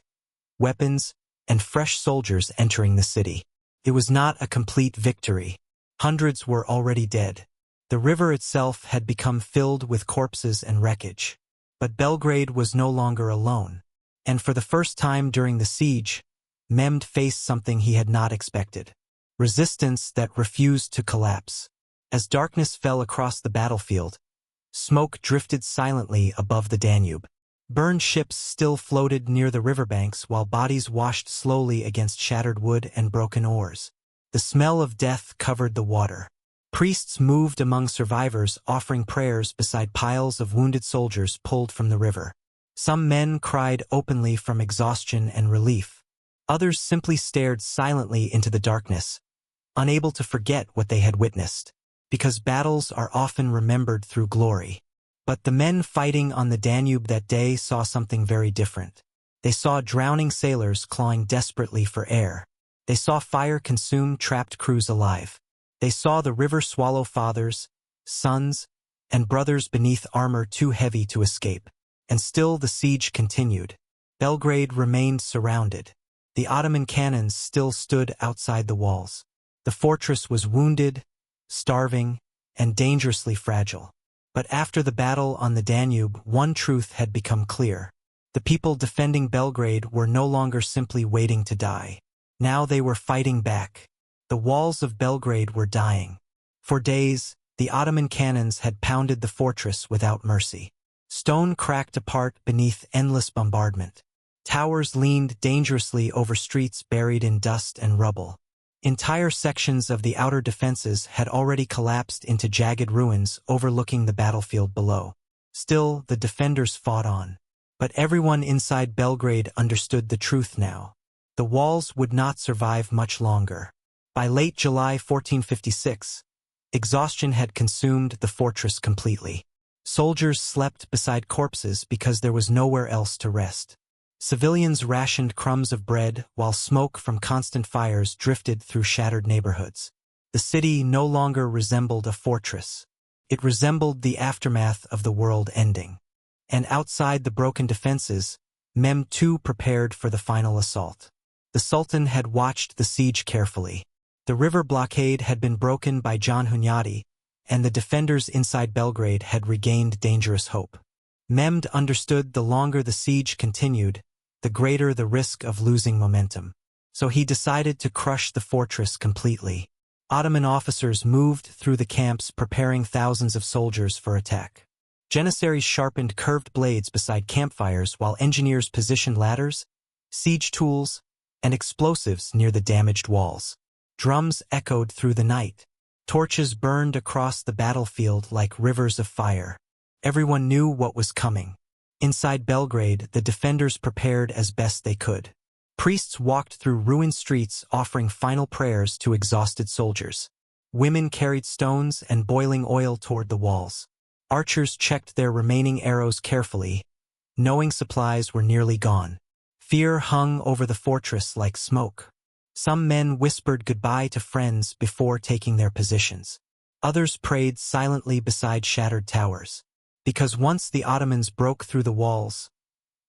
A: weapons, and fresh soldiers entering the city. It was not a complete victory. Hundreds were already dead. The river itself had become filled with corpses and wreckage. But Belgrade was no longer alone. And for the first time during the siege, Mehmed faced something he had not expected. Resistance that refused to collapse. As darkness fell across the battlefield, smoke drifted silently above the Danube. Burned ships still floated near the riverbanks while bodies washed slowly against shattered wood and broken oars. The smell of death covered the water. Priests moved among survivors offering prayers beside piles of wounded soldiers pulled from the river. Some men cried openly from exhaustion and relief. Others simply stared silently into the darkness, unable to forget what they had witnessed. Because battles are often remembered through glory. But the men fighting on the Danube that day saw something very different. They saw drowning sailors clawing desperately for air. They saw fire consume trapped crews alive. They saw the river swallow fathers, sons, and brothers beneath armor too heavy to escape. And still the siege continued. Belgrade remained surrounded. The Ottoman cannons still stood outside the walls. The fortress was wounded, starving, and dangerously fragile. But after the battle on the Danube, one truth had become clear. The people defending Belgrade were no longer simply waiting to die. Now they were fighting back. The walls of Belgrade were dying. For days, the Ottoman cannons had pounded the fortress without mercy. Stone cracked apart beneath endless bombardment. Towers leaned dangerously over streets buried in dust and rubble. Entire sections of the outer defenses had already collapsed into jagged ruins overlooking the battlefield below. Still, the defenders fought on. But everyone inside Belgrade understood the truth now. The walls would not survive much longer. By late July 1456, exhaustion had consumed the fortress completely. Soldiers slept beside corpses because there was nowhere else to rest. Civilians rationed crumbs of bread while smoke from constant fires drifted through shattered neighborhoods. The city no longer resembled a fortress. It resembled the aftermath of the world ending. And outside the broken defenses, Mehmed II prepared for the final assault. The Sultan had watched the siege carefully. The river blockade had been broken by John Hunyadi, and the defenders inside Belgrade had regained dangerous hope. Mehmed understood the longer the siege continued, the greater the risk of losing momentum. So he decided to crush the fortress completely. Ottoman officers moved through the camps preparing thousands of soldiers for attack. Janissaries sharpened curved blades beside campfires while engineers positioned ladders, siege tools, and explosives near the damaged walls. Drums echoed through the night. Torches burned across the battlefield like rivers of fire. Everyone knew what was coming. Inside Belgrade, the defenders prepared as best they could. Priests walked through ruined streets offering final prayers to exhausted soldiers. Women carried stones and boiling oil toward the walls. Archers checked their remaining arrows carefully, knowing supplies were nearly gone. Fear hung over the fortress like smoke. Some men whispered goodbye to friends before taking their positions. Others prayed silently beside shattered towers. Because once the Ottomans broke through the walls,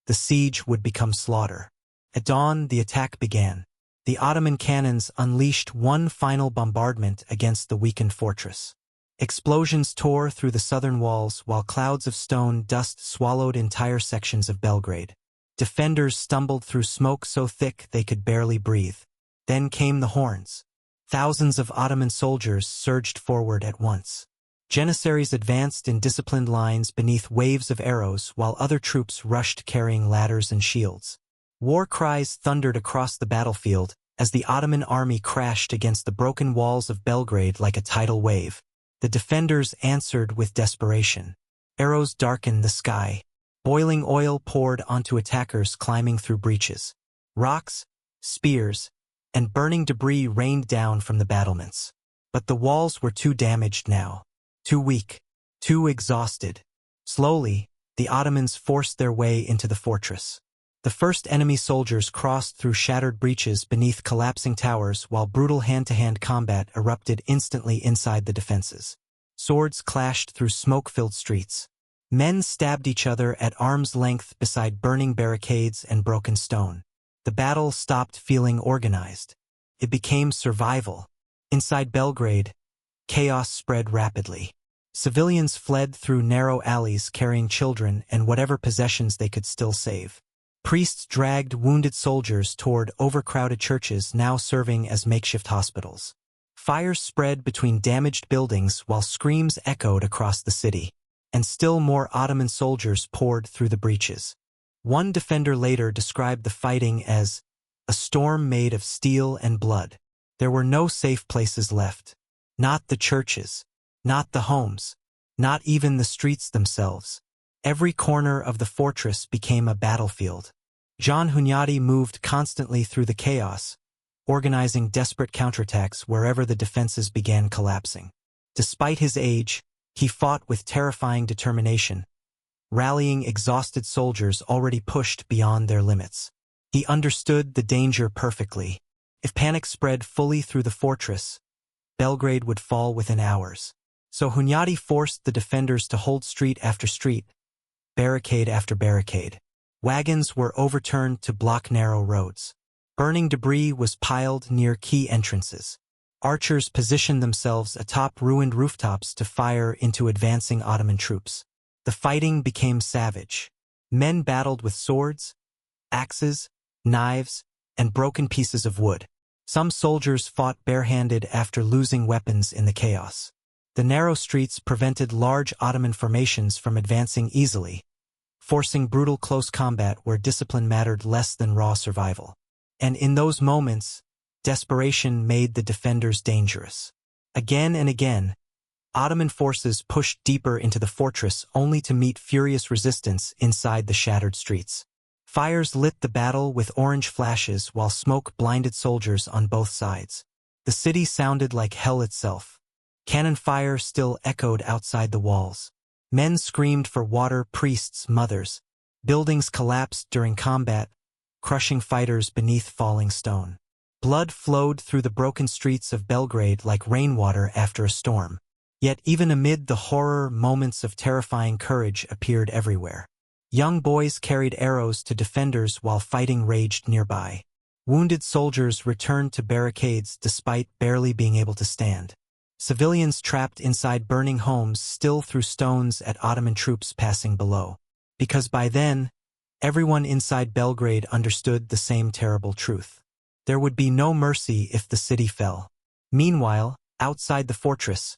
A: the siege would become slaughter. At dawn, the attack began. The Ottoman cannons unleashed one final bombardment against the weakened fortress. Explosions tore through the southern walls while clouds of stone dust swallowed entire sections of Belgrade. Defenders stumbled through smoke so thick they could barely breathe. Then came the horns. Thousands of Ottoman soldiers surged forward at once. Janissaries advanced in disciplined lines beneath waves of arrows while other troops rushed carrying ladders and shields. War cries thundered across the battlefield as the Ottoman army crashed against the broken walls of Belgrade like a tidal wave. The defenders answered with desperation. Arrows darkened the sky. Boiling oil poured onto attackers climbing through breaches. Rocks, spears, and burning debris rained down from the battlements. But the walls were too damaged now. Too weak. Too exhausted. Slowly, the Ottomans forced their way into the fortress. The first enemy soldiers crossed through shattered breaches beneath collapsing towers while brutal hand-to-hand combat erupted instantly inside the defenses. Swords clashed through smoke-filled streets. Men stabbed each other at arm's length beside burning barricades and broken stone. The battle stopped feeling organized. It became survival. Inside Belgrade, chaos spread rapidly. Civilians fled through narrow alleys carrying children and whatever possessions they could still save. Priests dragged wounded soldiers toward overcrowded churches now serving as makeshift hospitals. Fires spread between damaged buildings while screams echoed across the city. And still more Ottoman soldiers poured through the breaches. One defender later described the fighting as a storm made of steel and blood. There were no safe places left. Not the churches. Not the homes. Not even the streets themselves. Every corner of the fortress became a battlefield. John Hunyadi moved constantly through the chaos, organizing desperate counterattacks wherever the defenses began collapsing. Despite his age, he fought with terrifying determination, rallying exhausted soldiers already pushed beyond their limits. He understood the danger perfectly. If panic spread fully through the fortress, Belgrade would fall within hours. So Hunyadi forced the defenders to hold street after street, barricade after barricade. Wagons were overturned to block narrow roads. Burning debris was piled near key entrances. Archers positioned themselves atop ruined rooftops to fire into advancing Ottoman troops. The fighting became savage. Men battled with swords, axes, knives, and broken pieces of wood. Some soldiers fought barehanded after losing weapons in the chaos. The narrow streets prevented large Ottoman formations from advancing easily, forcing brutal close combat where discipline mattered less than raw survival. And in those moments, desperation made the defenders dangerous. Again and again, Ottoman forces pushed deeper into the fortress only to meet furious resistance inside the shattered streets. Fires lit the battle with orange flashes while smoke blinded soldiers on both sides. The city sounded like hell itself. Cannon fire still echoed outside the walls. Men screamed for water, priests, mothers. Buildings collapsed during combat, crushing fighters beneath falling stone. Blood flowed through the broken streets of Belgrade like rainwater after a storm. Yet even amid the horror, moments of terrifying courage appeared everywhere. Young boys carried arrows to defenders while fighting raged nearby. Wounded soldiers returned to barricades despite barely being able to stand. Civilians trapped inside burning homes still threw stones at Ottoman troops passing below. Because by then, everyone inside Belgrade understood the same terrible truth. There would be no mercy if the city fell. Meanwhile, outside the fortress,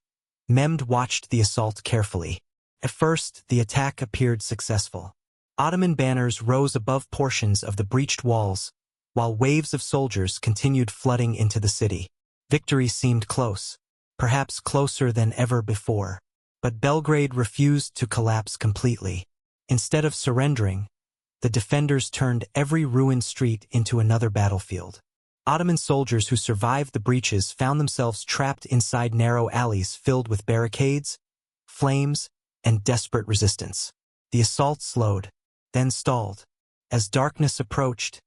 A: Mehmed watched the assault carefully. At first, the attack appeared successful. Ottoman banners rose above portions of the breached walls, while waves of soldiers continued flooding into the city. Victory seemed close, perhaps closer than ever before. But Belgrade refused to collapse completely. Instead of surrendering, the defenders turned every ruined street into another battlefield. Ottoman soldiers who survived the breaches found themselves trapped inside narrow alleys filled with barricades, flames, and desperate resistance. The assault slowed, then stalled. As darkness approached,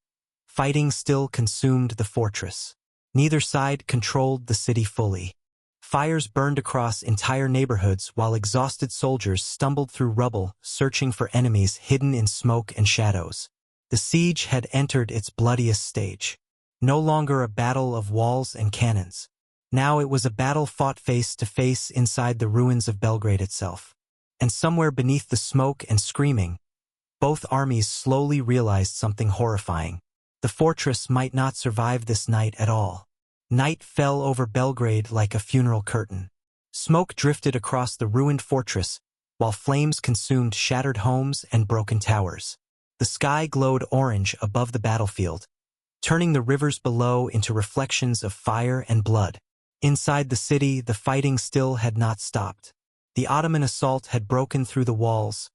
A: fighting still consumed the fortress. Neither side controlled the city fully. Fires burned across entire neighborhoods while exhausted soldiers stumbled through rubble, searching for enemies hidden in smoke and shadows. The siege had entered its bloodiest stage. No longer a battle of walls and cannons. Now it was a battle fought face to face inside the ruins of Belgrade itself. And somewhere beneath the smoke and screaming, both armies slowly realized something horrifying. The fortress might not survive this night at all. Night fell over Belgrade like a funeral curtain. Smoke drifted across the ruined fortress, while flames consumed shattered homes and broken towers. The sky glowed orange above the battlefield, turning the rivers below into reflections of fire and blood. Inside the city, the fighting still had not stopped. The Ottoman assault had broken through the walls,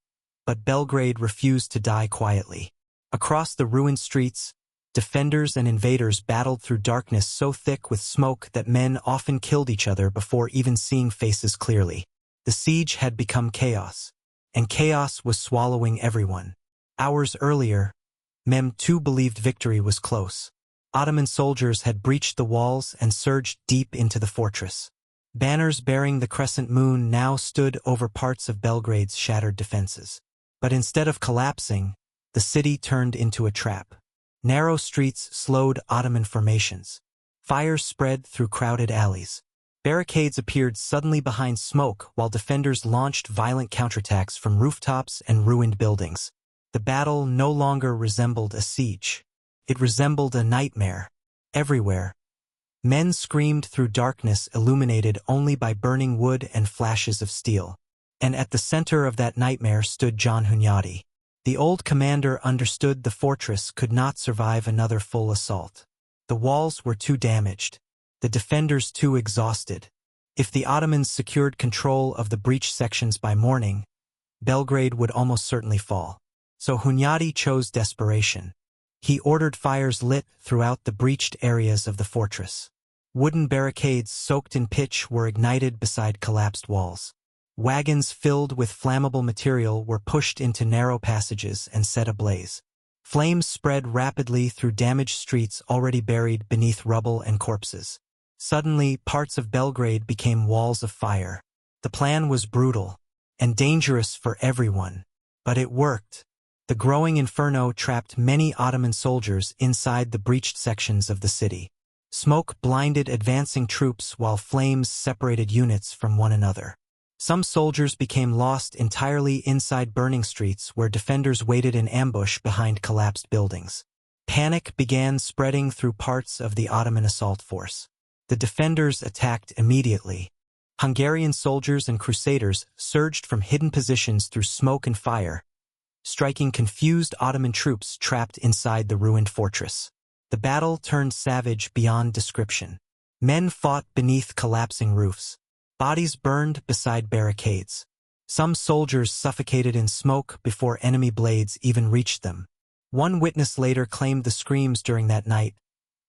A: but Belgrade refused to die quietly. Across the ruined streets, defenders and invaders battled through darkness so thick with smoke that men often killed each other before even seeing faces clearly. The siege had become chaos, and chaos was swallowing everyone. Hours earlier, Mehmed II believed victory was close. Ottoman soldiers had breached the walls and surged deep into the fortress. Banners bearing the crescent moon now stood over parts of Belgrade's shattered defenses. But instead of collapsing, the city turned into a trap. Narrow streets slowed Ottoman formations. Fires spread through crowded alleys. Barricades appeared suddenly behind smoke while defenders launched violent counterattacks from rooftops and ruined buildings. The battle no longer resembled a siege. It resembled a nightmare. Everywhere, men screamed through darkness illuminated only by burning wood and flashes of steel. And at the center of that nightmare stood John Hunyadi. The old commander understood the fortress could not survive another full assault. The walls were too damaged, the defenders too exhausted. If the Ottomans secured control of the breached sections by morning, Belgrade would almost certainly fall. So Hunyadi chose desperation. He ordered fires lit throughout the breached areas of the fortress. Wooden barricades soaked in pitch were ignited beside collapsed walls. Wagons filled with flammable material were pushed into narrow passages and set ablaze. Flames spread rapidly through damaged streets already buried beneath rubble and corpses. Suddenly, parts of Belgrade became walls of fire. The plan was brutal and dangerous for everyone, but it worked. The growing inferno trapped many Ottoman soldiers inside the breached sections of the city. Smoke blinded advancing troops while flames separated units from one another. Some soldiers became lost entirely inside burning streets where defenders waited in ambush behind collapsed buildings. Panic began spreading through parts of the Ottoman assault force. The defenders attacked immediately. Hungarian soldiers and crusaders surged from hidden positions through smoke and fire, striking confused Ottoman troops trapped inside the ruined fortress. The battle turned savage beyond description. Men fought beneath collapsing roofs. Bodies burned beside barricades. Some soldiers suffocated in smoke before enemy blades even reached them. One witness later claimed the screams during that night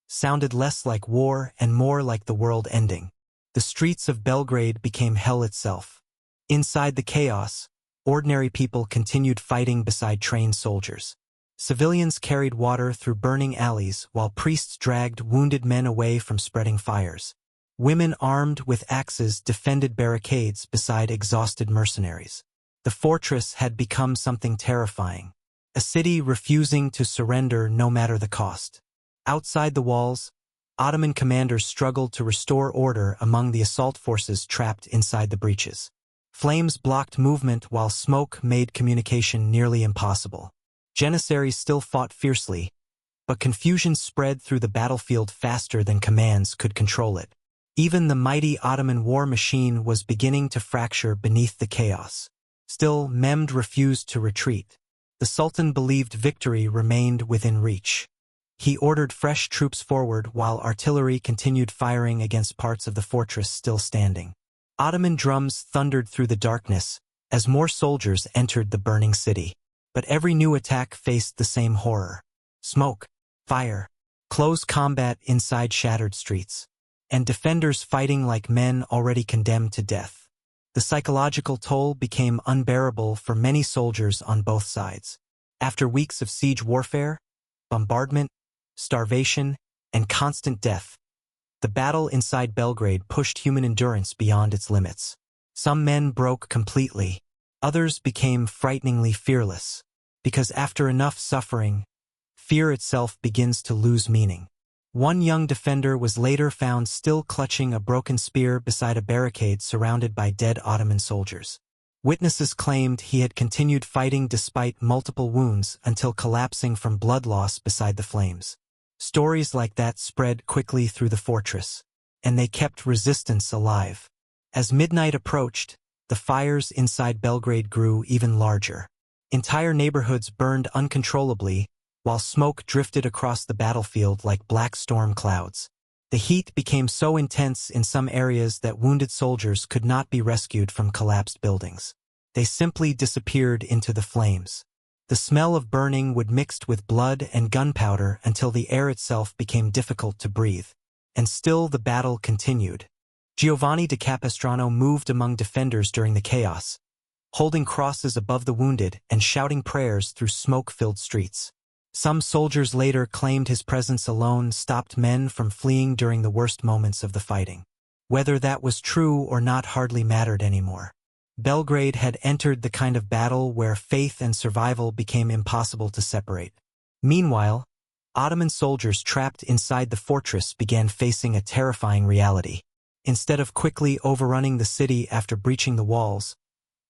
A: sounded less like war and more like the world ending. The streets of Belgrade became hell itself. Inside the chaos, ordinary people continued fighting beside trained soldiers. Civilians carried water through burning alleys while priests dragged wounded men away from spreading fires. Women armed with axes defended barricades beside exhausted mercenaries. The fortress had become something terrifying, a city refusing to surrender no matter the cost. Outside the walls, Ottoman commanders struggled to restore order among the assault forces trapped inside the breaches. Flames blocked movement while smoke made communication nearly impossible. Janissaries still fought fiercely, but confusion spread through the battlefield faster than commands could control it. Even the mighty Ottoman war machine was beginning to fracture beneath the chaos. Still, Mehmed refused to retreat. The Sultan believed victory remained within reach. He ordered fresh troops forward while artillery continued firing against parts of the fortress still standing. Ottoman drums thundered through the darkness as more soldiers entered the burning city. But every new attack faced the same horror. Smoke, fire, close combat inside shattered streets, and defenders fighting like men already condemned to death. The psychological toll became unbearable for many soldiers on both sides. After weeks of siege warfare, bombardment, starvation, and constant death, the battle inside Belgrade pushed human endurance beyond its limits. Some men broke completely. Others became frighteningly fearless, because after enough suffering, fear itself begins to lose meaning. One young defender was later found still clutching a broken spear beside a barricade surrounded by dead Ottoman soldiers. Witnesses claimed he had continued fighting despite multiple wounds until collapsing from blood loss beside the flames. Stories like that spread quickly through the fortress, and they kept resistance alive. As midnight approached, the fires inside Belgrade grew even larger. Entire neighborhoods burned uncontrollably, while smoke drifted across the battlefield like black storm clouds. The heat became so intense in some areas that wounded soldiers could not be rescued from collapsed buildings. They simply disappeared into the flames. The smell of burning would mix with blood and gunpowder until the air itself became difficult to breathe. And still the battle continued. Giovanni da Capestrano moved among defenders during the chaos, holding crosses above the wounded and shouting prayers through smoke-filled streets. Some soldiers later claimed his presence alone stopped men from fleeing during the worst moments of the fighting. Whether that was true or not hardly mattered anymore. Belgrade had entered the kind of battle where faith and survival became impossible to separate. Meanwhile, Ottoman soldiers trapped inside the fortress began facing a terrifying reality. Instead of quickly overrunning the city after breaching the walls,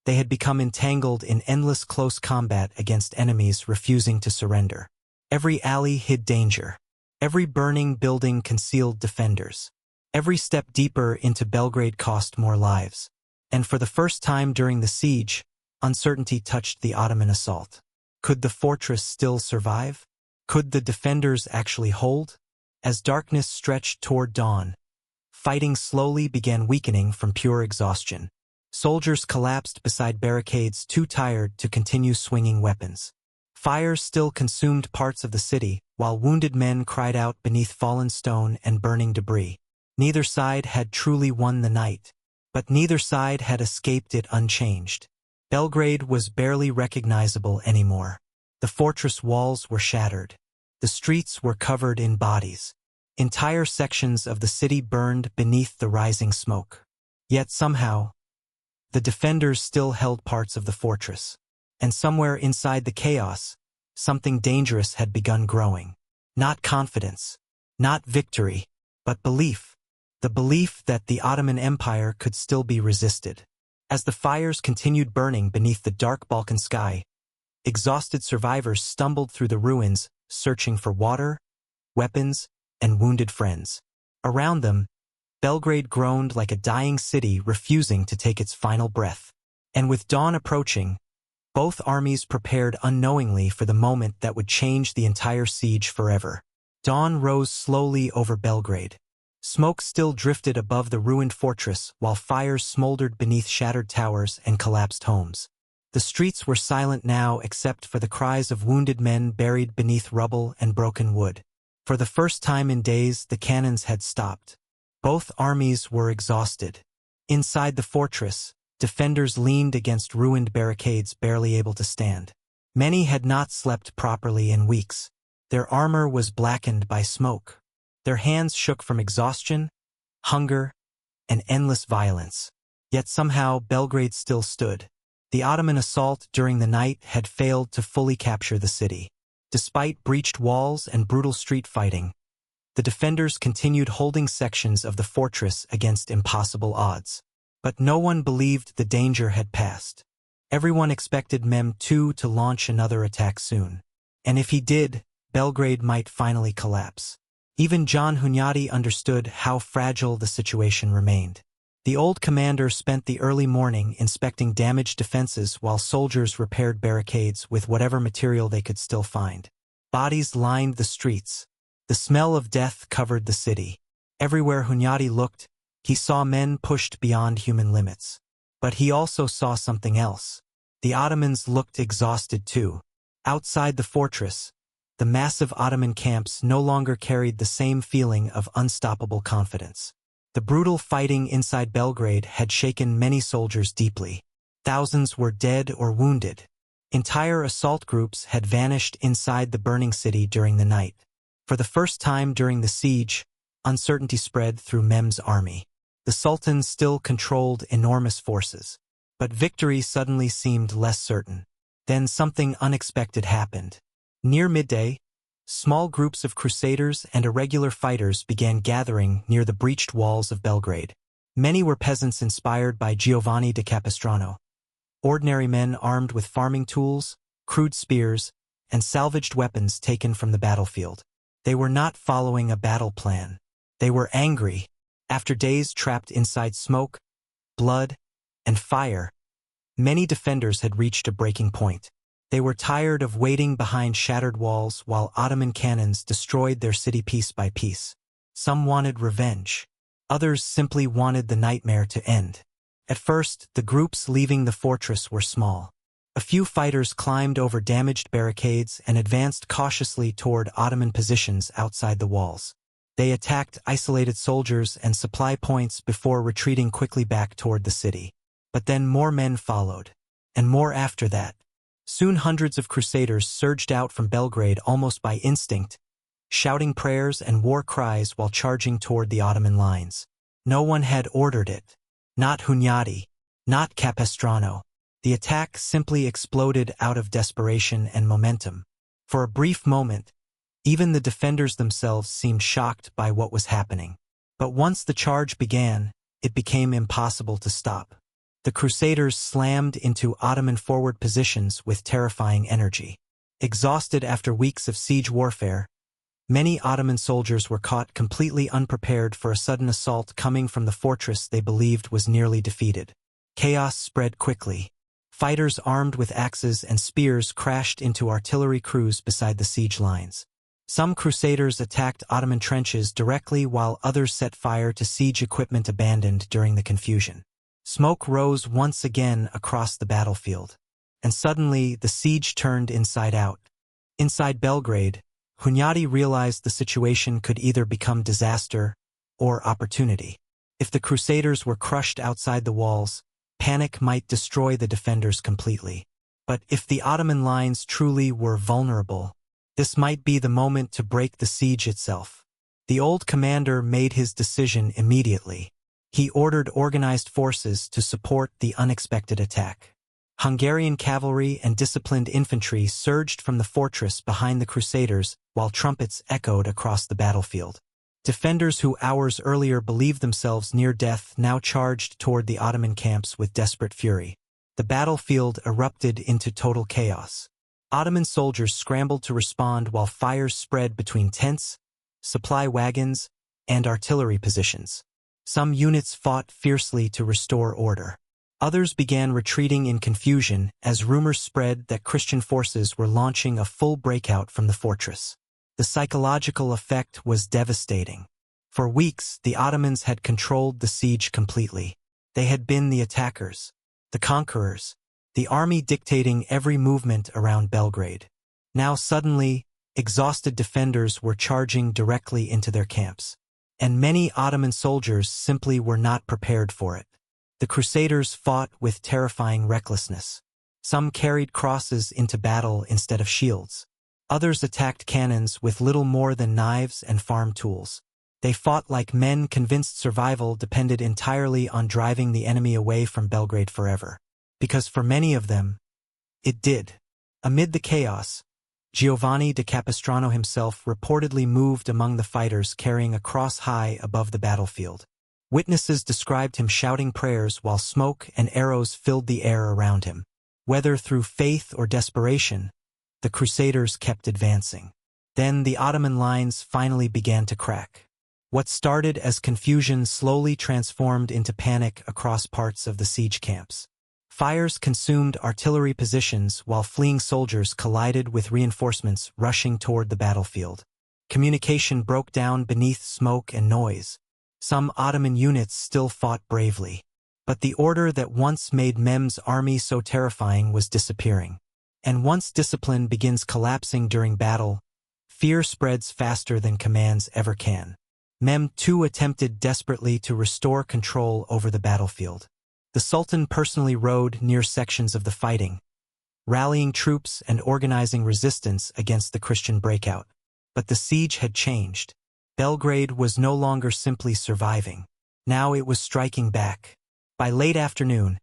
A: they had become entangled in endless close combat against enemies refusing to surrender. Every alley hid danger. Every burning building concealed defenders. Every step deeper into Belgrade cost more lives. And for the first time during the siege, uncertainty touched the Ottoman assault. Could the fortress still survive? Could the defenders actually hold? As darkness stretched toward dawn, fighting slowly began weakening from pure exhaustion. Soldiers collapsed beside barricades too tired to continue swinging weapons. Fire still consumed parts of the city, while wounded men cried out beneath fallen stone and burning debris. Neither side had truly won the night, but neither side had escaped it unchanged. Belgrade was barely recognizable anymore. The fortress walls were shattered. The streets were covered in bodies. Entire sections of the city burned beneath the rising smoke. Yet somehow, the defenders still held parts of the fortress. And somewhere inside the chaos, something dangerous had begun growing. Not confidence, not victory, but belief. The belief that the Ottoman Empire could still be resisted. As the fires continued burning beneath the dark Balkan sky, exhausted survivors stumbled through the ruins, searching for water, weapons, and wounded friends. Around them, Belgrade groaned like a dying city refusing to take its final breath. And with dawn approaching, both armies prepared unknowingly for the moment that would change the entire siege forever. Dawn rose slowly over Belgrade. Smoke still drifted above the ruined fortress while fires smoldered beneath shattered towers and collapsed homes. The streets were silent now except for the cries of wounded men buried beneath rubble and broken wood. For the first time in days, the cannons had stopped. Both armies were exhausted. Inside the fortress, defenders leaned against ruined barricades barely able to stand. Many had not slept properly in weeks. Their armor was blackened by smoke. Their hands shook from exhaustion, hunger, and endless violence. Yet somehow Belgrade still stood. The Ottoman assault during the night had failed to fully capture the city. Despite breached walls and brutal street fighting, the defenders continued holding sections of the fortress against impossible odds. But no one believed the danger had passed. Everyone expected Mehmed II to launch another attack soon. And if he did, Belgrade might finally collapse. Even John Hunyadi understood how fragile the situation remained. The old commander spent the early morning inspecting damaged defenses while soldiers repaired barricades with whatever material they could still find. Bodies lined the streets. The smell of death covered the city. Everywhere Hunyadi looked, he saw men pushed beyond human limits. But he also saw something else. The Ottomans looked exhausted too. Outside the fortress, the massive Ottoman camps no longer carried the same feeling of unstoppable confidence. The brutal fighting inside Belgrade had shaken many soldiers deeply. Thousands were dead or wounded. Entire assault groups had vanished inside the burning city during the night. For the first time during the siege, uncertainty spread through Mehmed's army. The Sultan still controlled enormous forces, but victory suddenly seemed less certain. Then something unexpected happened. Near midday, small groups of crusaders and irregular fighters began gathering near the breached walls of Belgrade. Many were peasants inspired by Giovanni da Capestrano. Ordinary men armed with farming tools, crude spears, and salvaged weapons taken from the battlefield. They were not following a battle plan. They were angry. After days trapped inside smoke, blood, and fire, many defenders had reached a breaking point. They were tired of waiting behind shattered walls while Ottoman cannons destroyed their city piece by piece. Some wanted revenge. Others simply wanted the nightmare to end. At first, the groups leaving the fortress were small. A few fighters climbed over damaged barricades and advanced cautiously toward Ottoman positions outside the walls. They attacked isolated soldiers and supply points before retreating quickly back toward the city. But then more men followed, and more after that. Soon hundreds of crusaders surged out from Belgrade almost by instinct, shouting prayers and war cries while charging toward the Ottoman lines. No one had ordered it. Not Hunyadi, not Capestrano. The attack simply exploded out of desperation and momentum. For a brief moment, even the defenders themselves seemed shocked by what was happening. But once the charge began, it became impossible to stop. The crusaders slammed into Ottoman forward positions with terrifying energy. Exhausted after weeks of siege warfare, many Ottoman soldiers were caught completely unprepared for a sudden assault coming from the fortress they believed was nearly defeated. Chaos spread quickly. Fighters armed with axes and spears crashed into artillery crews beside the siege lines. Some crusaders attacked Ottoman trenches directly while others set fire to siege equipment abandoned during the confusion. Smoke rose once again across the battlefield, and suddenly the siege turned inside out. Inside Belgrade, Hunyadi realized the situation could either become disaster or opportunity. If the crusaders were crushed outside the walls, panic might destroy the defenders completely. But if the Ottoman lines truly were vulnerable, this might be the moment to break the siege itself. The old commander made his decision immediately. He ordered organized forces to support the unexpected attack. Hungarian cavalry and disciplined infantry surged from the fortress behind the crusaders while trumpets echoed across the battlefield. Defenders who hours earlier believed themselves near death now charged toward the Ottoman camps with desperate fury. The battlefield erupted into total chaos. Ottoman soldiers scrambled to respond while fires spread between tents, supply wagons, and artillery positions. Some units fought fiercely to restore order. Others began retreating in confusion as rumors spread that Christian forces were launching a full breakout from the fortress. The psychological effect was devastating. For weeks, the Ottomans had controlled the siege completely. They had been the attackers, the conquerors, the army dictating every movement around Belgrade. Now suddenly, exhausted defenders were charging directly into their camps. And many Ottoman soldiers simply were not prepared for it. The Crusaders fought with terrifying recklessness. Some carried crosses into battle instead of shields. Others attacked cannons with little more than knives and farm tools. They fought like men convinced survival depended entirely on driving the enemy away from Belgrade forever. Because for many of them, it did. Amid the chaos, Giovanni da Capestrano himself reportedly moved among the fighters carrying a cross high above the battlefield. Witnesses described him shouting prayers while smoke and arrows filled the air around him. Whether through faith or desperation, the Crusaders kept advancing. Then the Ottoman lines finally began to crack. What started as confusion slowly transformed into panic across parts of the siege camps. Fires consumed artillery positions while fleeing soldiers collided with reinforcements rushing toward the battlefield. Communication broke down beneath smoke and noise. Some Ottoman units still fought bravely. But the order that once made Mehmed's army so terrifying was disappearing. And once discipline begins collapsing during battle, fear spreads faster than commands ever can. Mehmed II attempted desperately to restore control over the battlefield. The Sultan personally rode near sections of the fighting, rallying troops and organizing resistance against the Christian breakout. But the siege had changed. Belgrade was no longer simply surviving. Now it was striking back. By late afternoon,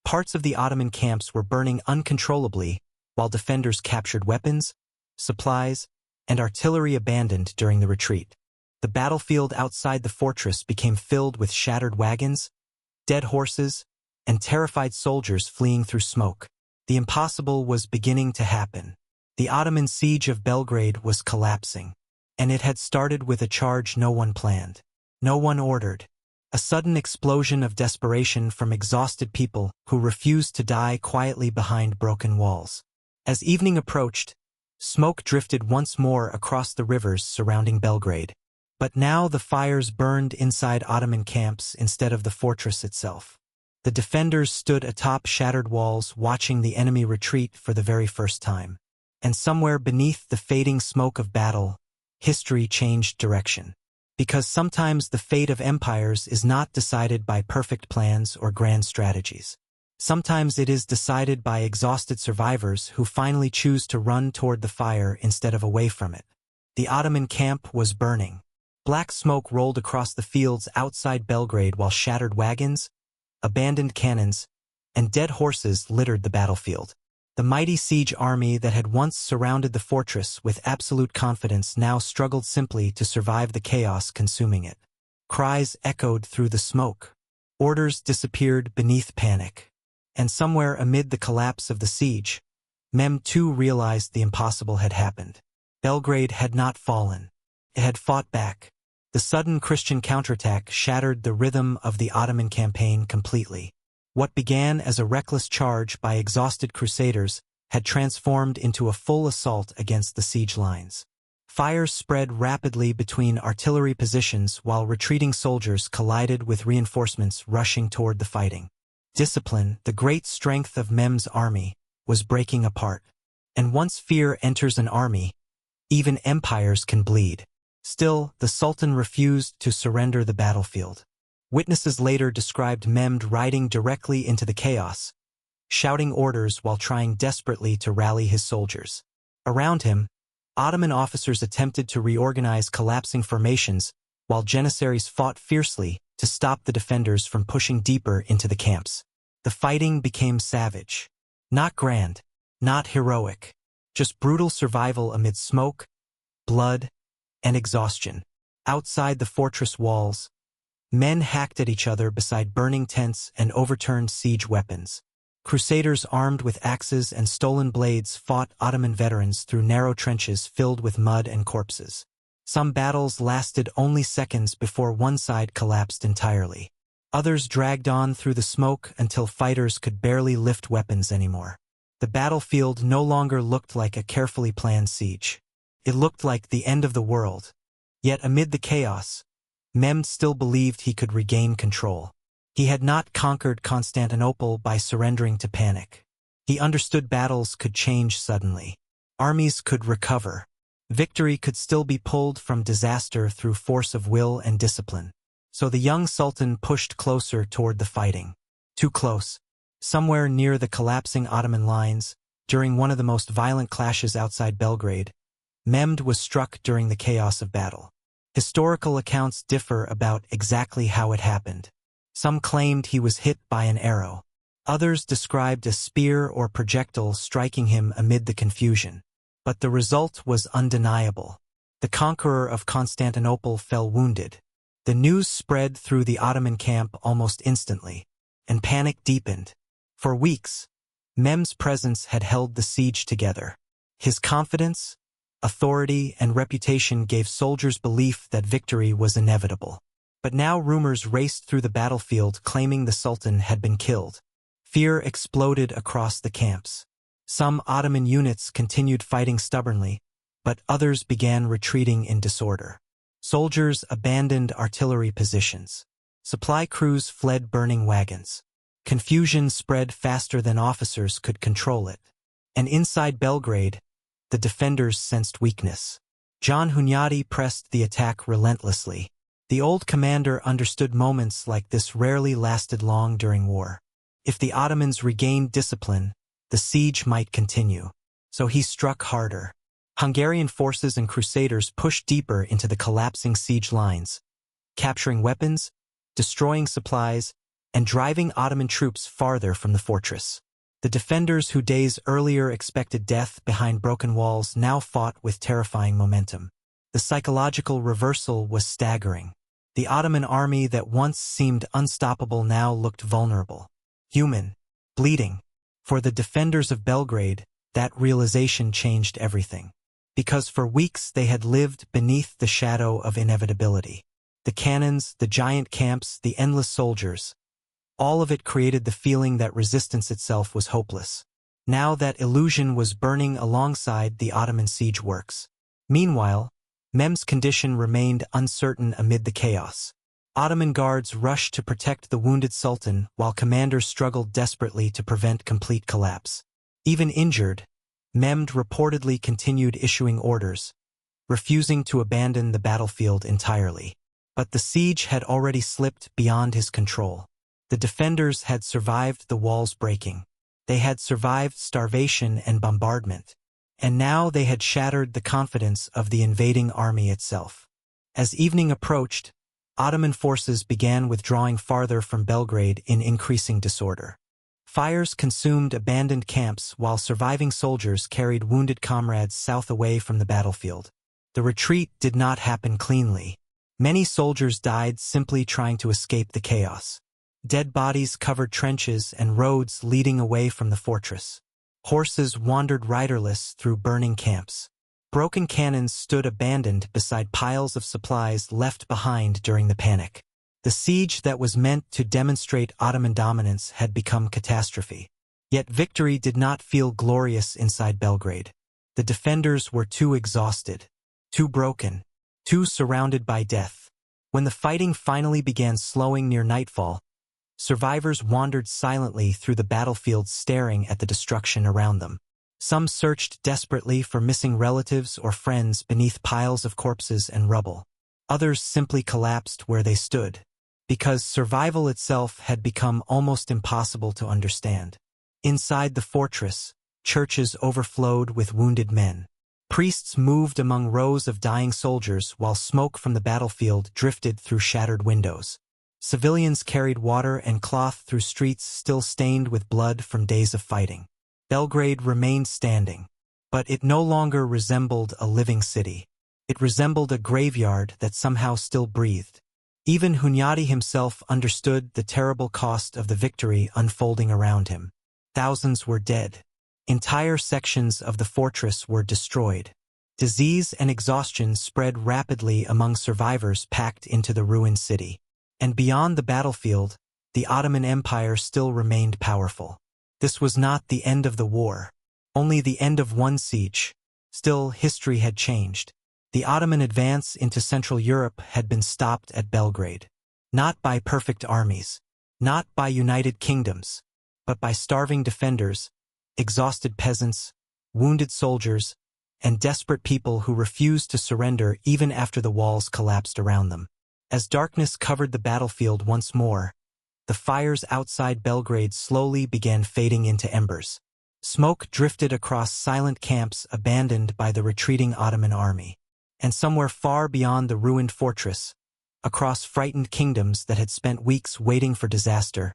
A: parts of the Ottoman camps were burning uncontrollably, while defenders captured weapons, supplies, and artillery abandoned during the retreat. The battlefield outside the fortress became filled with shattered wagons, dead horses, and terrified soldiers fleeing through smoke. The impossible was beginning to happen. The Ottoman siege of Belgrade was collapsing, and it had started with a charge no one planned, no one ordered. A sudden explosion of desperation from exhausted people who refused to die quietly behind broken walls. As evening approached, smoke drifted once more across the rivers surrounding Belgrade. But now the fires burned inside Ottoman camps instead of the fortress itself. The defenders stood atop shattered walls watching the enemy retreat for the very first time. And somewhere beneath the fading smoke of battle, history changed direction. Because sometimes the fate of empires is not decided by perfect plans or grand strategies. Sometimes it is decided by exhausted survivors who finally choose to run toward the fire instead of away from it. The Ottoman camp was burning. Black smoke rolled across the fields outside Belgrade while shattered wagons, abandoned cannons, and dead horses littered the battlefield. The mighty siege army that had once surrounded the fortress with absolute confidence now struggled simply to survive the chaos consuming it. Cries echoed through the smoke. Orders disappeared beneath panic. And somewhere amid the collapse of the siege, Mehmed II realized the impossible had happened. Belgrade had not fallen. It had fought back. The sudden Christian counterattack shattered the rhythm of the Ottoman campaign completely. What began as a reckless charge by exhausted crusaders had transformed into a full assault against the siege lines. Fires spread rapidly between artillery positions while retreating soldiers collided with reinforcements rushing toward the fighting. Discipline, the great strength of Mehmed's army, was breaking apart. And once fear enters an army, even empires can bleed. Still, the Sultan refused to surrender the battlefield. Witnesses later described Mehmed riding directly into the chaos, shouting orders while trying desperately to rally his soldiers. Around him, Ottoman officers attempted to reorganize collapsing formations, while janissaries fought fiercely to stop the defenders from pushing deeper into the camps. The fighting became savage. Not grand, not heroic, just brutal survival amid smoke, blood, and exhaustion. Outside the fortress walls, men hacked at each other beside burning tents and overturned siege weapons. Crusaders armed with axes and stolen blades fought Ottoman veterans through narrow trenches filled with mud and corpses. Some battles lasted only seconds before one side collapsed entirely. Others dragged on through the smoke until fighters could barely lift weapons anymore. The battlefield no longer looked like a carefully planned siege. It looked like the end of the world. Yet amid the chaos, Mehmed still believed he could regain control. He had not conquered Constantinople by surrendering to panic. He understood battles could change suddenly. Armies could recover. Victory could still be pulled from disaster through force of will and discipline. So the young sultan pushed closer toward the fighting. Too close. Somewhere near the collapsing Ottoman lines, during one of the most violent clashes outside Belgrade, Mehmed was struck during the chaos of battle. Historical accounts differ about exactly how it happened. Some claimed he was hit by an arrow. Others described a spear or projectile striking him amid the confusion. But the result was undeniable. The conqueror of Constantinople fell wounded. The news spread through the Ottoman camp almost instantly, and panic deepened. For weeks, Mehmed's presence had held the siege together. His confidence, authority, and reputation gave soldiers belief that victory was inevitable. But now rumors raced through the battlefield claiming the Sultan had been killed. Fear exploded across the camps. Some Ottoman units continued fighting stubbornly, but others began retreating in disorder. Soldiers abandoned artillery positions. Supply crews fled burning wagons. Confusion spread faster than officers could control it. And inside Belgrade, the defenders sensed weakness. John Hunyadi pressed the attack relentlessly. The old commander understood moments like this rarely lasted long during war. If the Ottomans regained discipline, the siege might continue. So he struck harder. Hungarian forces and crusaders pushed deeper into the collapsing siege lines, capturing weapons, destroying supplies, and driving Ottoman troops farther from the fortress. The defenders who days earlier expected death behind broken walls now fought with terrifying momentum. The psychological reversal was staggering. The Ottoman army that once seemed unstoppable now looked vulnerable, human, bleeding. For the defenders of Belgrade, that realization changed everything. Because for weeks they had lived beneath the shadow of inevitability. The cannons, the giant camps, the endless soldiers, all of it created the feeling that resistance itself was hopeless. Now that illusion was burning alongside the Ottoman siege works. Meanwhile, Mehmed's condition remained uncertain amid the chaos. Ottoman guards rushed to protect the wounded sultan while commanders struggled desperately to prevent complete collapse. Even injured, Mehmed reportedly continued issuing orders, refusing to abandon the battlefield entirely. But the siege had already slipped beyond his control. The defenders had survived the walls breaking. They had survived starvation and bombardment. And now they had shattered the confidence of the invading army itself. As evening approached, Ottoman forces began withdrawing farther from Belgrade in increasing disorder. Fires consumed abandoned camps while surviving soldiers carried wounded comrades south away from the battlefield. The retreat did not happen cleanly. Many soldiers died simply trying to escape the chaos. Dead bodies covered trenches and roads leading away from the fortress. Horses wandered riderless through burning camps. Broken cannons stood abandoned beside piles of supplies left behind during the panic. The siege that was meant to demonstrate Ottoman dominance had become catastrophe. Yet victory did not feel glorious inside Belgrade. The defenders were too exhausted, too broken, too surrounded by death. When the fighting finally began slowing near nightfall, survivors wandered silently through the battlefield staring at the destruction around them. Some searched desperately for missing relatives or friends beneath piles of corpses and rubble. Others simply collapsed where they stood, because survival itself had become almost impossible to understand. Inside the fortress, churches overflowed with wounded men. Priests moved among rows of dying soldiers while smoke from the battlefield drifted through shattered windows. Civilians carried water and cloth through streets still stained with blood from days of fighting. Belgrade remained standing, but it no longer resembled a living city. It resembled a graveyard that somehow still breathed. Even Hunyadi himself understood the terrible cost of the victory unfolding around him. Thousands were dead. Entire sections of the fortress were destroyed. Disease and exhaustion spread rapidly among survivors packed into the ruined city. And beyond the battlefield, the Ottoman Empire still remained powerful. This was not the end of the war, only the end of one siege. Still, history had changed. The Ottoman advance into Central Europe had been stopped at Belgrade. Not by perfect armies, not by united kingdoms, but by starving defenders, exhausted peasants, wounded soldiers, and desperate people who refused to surrender even after the walls collapsed around them. As darkness covered the battlefield once more, the fires outside Belgrade slowly began fading into embers. Smoke drifted across silent camps abandoned by the retreating Ottoman army. And somewhere far beyond the ruined fortress, across frightened kingdoms that had spent weeks waiting for disaster,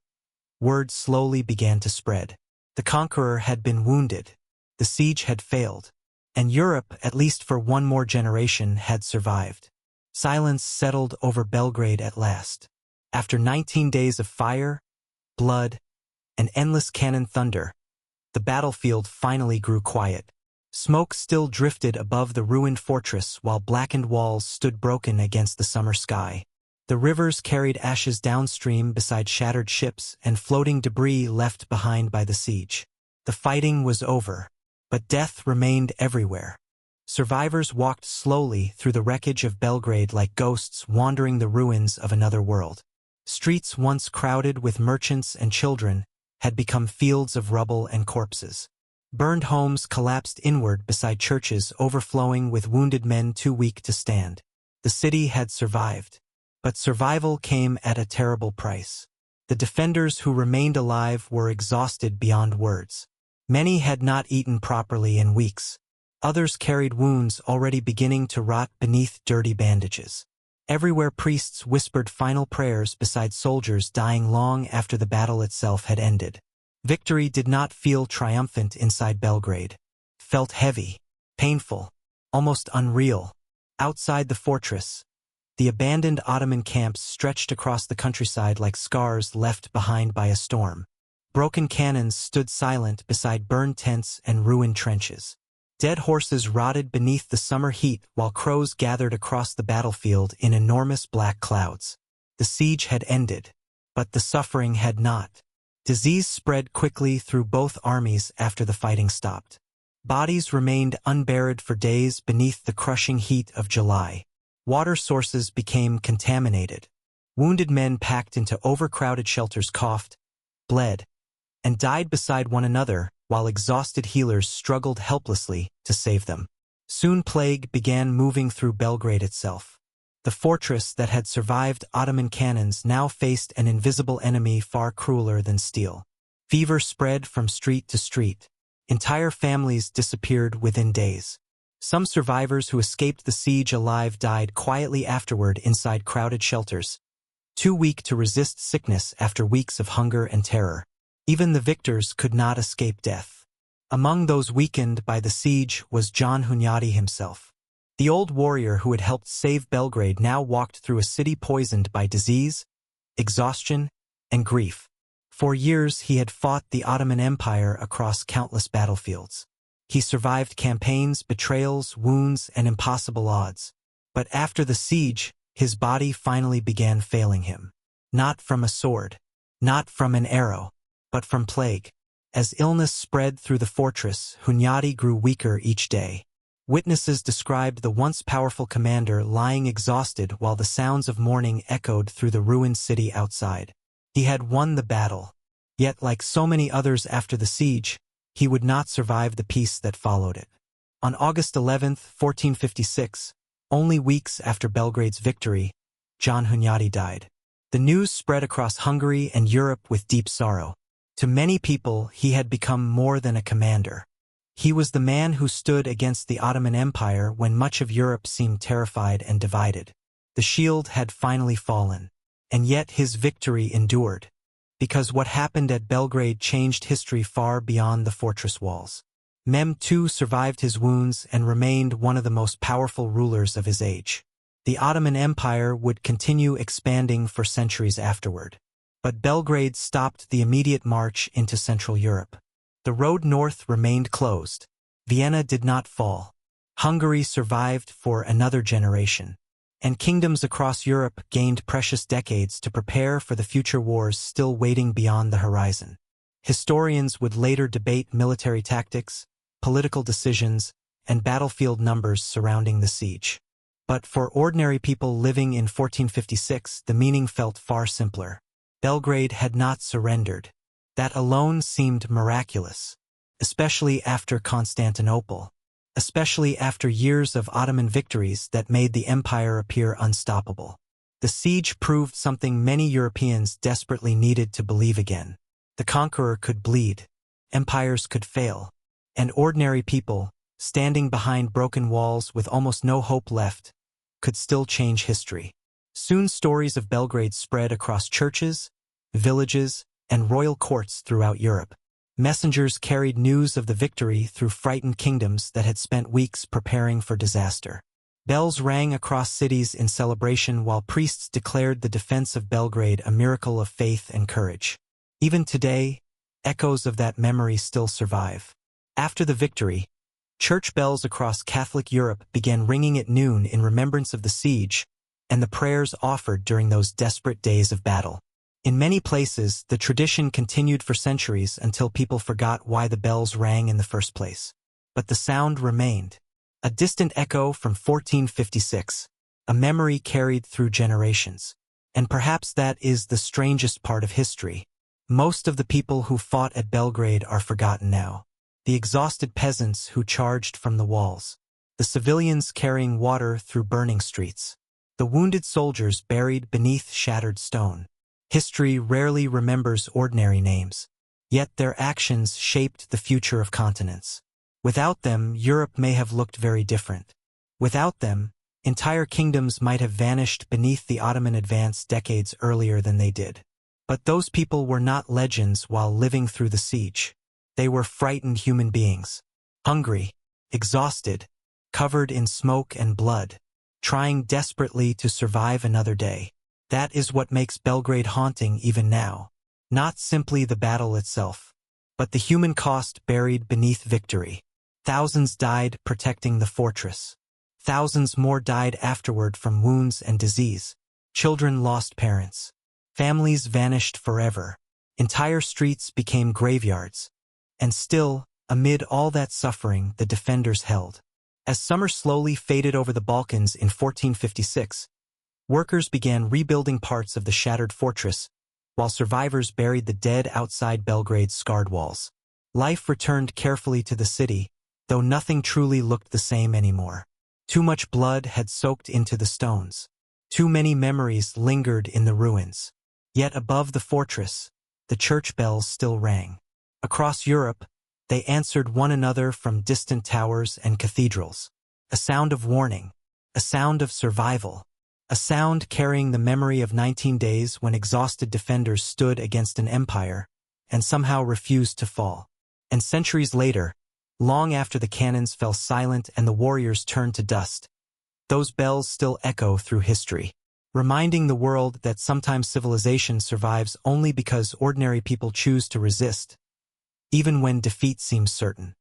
A: word slowly began to spread. The conqueror had been wounded, the siege had failed, and Europe, at least for one more generation, had survived. Silence settled over Belgrade at last. After 19 days of fire, blood, and endless cannon thunder, the battlefield finally grew quiet. Smoke still drifted above the ruined fortress while blackened walls stood broken against the summer sky. The rivers carried ashes downstream beside shattered ships and floating debris left behind by the siege. The fighting was over, but death remained everywhere. Survivors walked slowly through the wreckage of Belgrade like ghosts wandering the ruins of another world. Streets once crowded with merchants and children had become fields of rubble and corpses. Burned homes collapsed inward beside churches overflowing with wounded men too weak to stand. The city had survived, but survival came at a terrible price. The defenders who remained alive were exhausted beyond words. Many had not eaten properly in weeks. Others carried wounds already beginning to rot beneath dirty bandages. Everywhere priests whispered final prayers beside soldiers dying long after the battle itself had ended. Victory did not feel triumphant inside Belgrade. It felt heavy, painful, almost unreal. Outside the fortress, the abandoned Ottoman camps stretched across the countryside like scars left behind by a storm. Broken cannons stood silent beside burned tents and ruined trenches. Dead horses rotted beneath the summer heat while crows gathered across the battlefield in enormous black clouds. The siege had ended, but the suffering had not. Disease spread quickly through both armies after the fighting stopped. Bodies remained unburied for days beneath the crushing heat of July. Water sources became contaminated. Wounded men packed into overcrowded shelters coughed, bled, and died beside one another while exhausted healers struggled helplessly to save them. Soon plague began moving through Belgrade itself. The fortress that had survived Ottoman cannons now faced an invisible enemy far crueler than steel. Fever spread from street to street. Entire families disappeared within days. Some survivors who escaped the siege alive died quietly afterward inside crowded shelters, too weak to resist sickness after weeks of hunger and terror. Even the victors could not escape death. Among those weakened by the siege was John Hunyadi himself. The old warrior who had helped save Belgrade now walked through a city poisoned by disease, exhaustion, and grief. For years he had fought the Ottoman Empire across countless battlefields. He survived campaigns, betrayals, wounds, and impossible odds. But after the siege, his body finally began failing him. Not from a sword, not from an arrow, but from plague. As illness spread through the fortress, Hunyadi grew weaker each day. Witnesses described the once powerful commander lying exhausted while the sounds of mourning echoed through the ruined city outside. He had won the battle, yet like so many others after the siege, he would not survive the peace that followed it. On August 11, 1456, only weeks after Belgrade's victory, John Hunyadi died. The news spread across Hungary and Europe with deep sorrow. To many people, he had become more than a commander. He was the man who stood against the Ottoman Empire when much of Europe seemed terrified and divided. The shield had finally fallen, and yet his victory endured, because what happened at Belgrade changed history far beyond the fortress walls. Mehmed II survived his wounds and remained one of the most powerful rulers of his age. The Ottoman Empire would continue expanding for centuries afterward. But Belgrade stopped the immediate march into Central Europe. The road north remained closed. Vienna did not fall. Hungary survived for another generation. And kingdoms across Europe gained precious decades to prepare for the future wars still waiting beyond the horizon. Historians would later debate military tactics, political decisions, and battlefield numbers surrounding the siege. But for ordinary people living in 1456, the meaning felt far simpler. Belgrade had not surrendered. That alone seemed miraculous, especially after Constantinople, especially after years of Ottoman victories that made the empire appear unstoppable. The siege proved something many Europeans desperately needed to believe again. The conqueror could bleed, empires could fail, and ordinary people, standing behind broken walls with almost no hope left, could still change history. Soon stories of Belgrade spread across churches, villages, and royal courts throughout Europe. Messengers carried news of the victory through frightened kingdoms that had spent weeks preparing for disaster. Bells rang across cities in celebration while priests declared the defense of Belgrade a miracle of faith and courage. Even today, echoes of that memory still survive. After the victory, church bells across Catholic Europe began ringing at noon in remembrance of the siege and the prayers offered during those desperate days of battle. In many places, the tradition continued for centuries until people forgot why the bells rang in the first place. But the sound remained. A distant echo from 1456, a memory carried through generations. And perhaps that is the strangest part of history. Most of the people who fought at Belgrade are forgotten now. The exhausted peasants who charged from the walls. The civilians carrying water through burning streets. The wounded soldiers buried beneath shattered stone. History rarely remembers ordinary names, yet their actions shaped the future of continents. Without them, Europe may have looked very different. Without them, entire kingdoms might have vanished beneath the Ottoman advance decades earlier than they did. But those people were not legends while living through the siege. They were frightened human beings, hungry, exhausted, covered in smoke and blood, trying desperately to survive another day. That is what makes Belgrade haunting even now. Not simply the battle itself, but the human cost buried beneath victory. Thousands died protecting the fortress. Thousands more died afterward from wounds and disease. Children lost parents. Families vanished forever. Entire streets became graveyards. And still, amid all that suffering, the defenders held. As summer slowly faded over the Balkans in 1456, workers began rebuilding parts of the shattered fortress, while survivors buried the dead outside Belgrade's scarred walls. Life returned carefully to the city, though nothing truly looked the same anymore. Too much blood had soaked into the stones. Too many memories lingered in the ruins. Yet above the fortress, the church bells still rang. Across Europe, they answered one another from distant towers and cathedrals. A sound of warning, a sound of survival. A sound carrying the memory of 19 days when exhausted defenders stood against an empire and somehow refused to fall. And centuries later, long after the cannons fell silent and the warriors turned to dust, those bells still echo through history, reminding the world that sometimes civilization survives only because ordinary people choose to resist, even when defeat seems certain.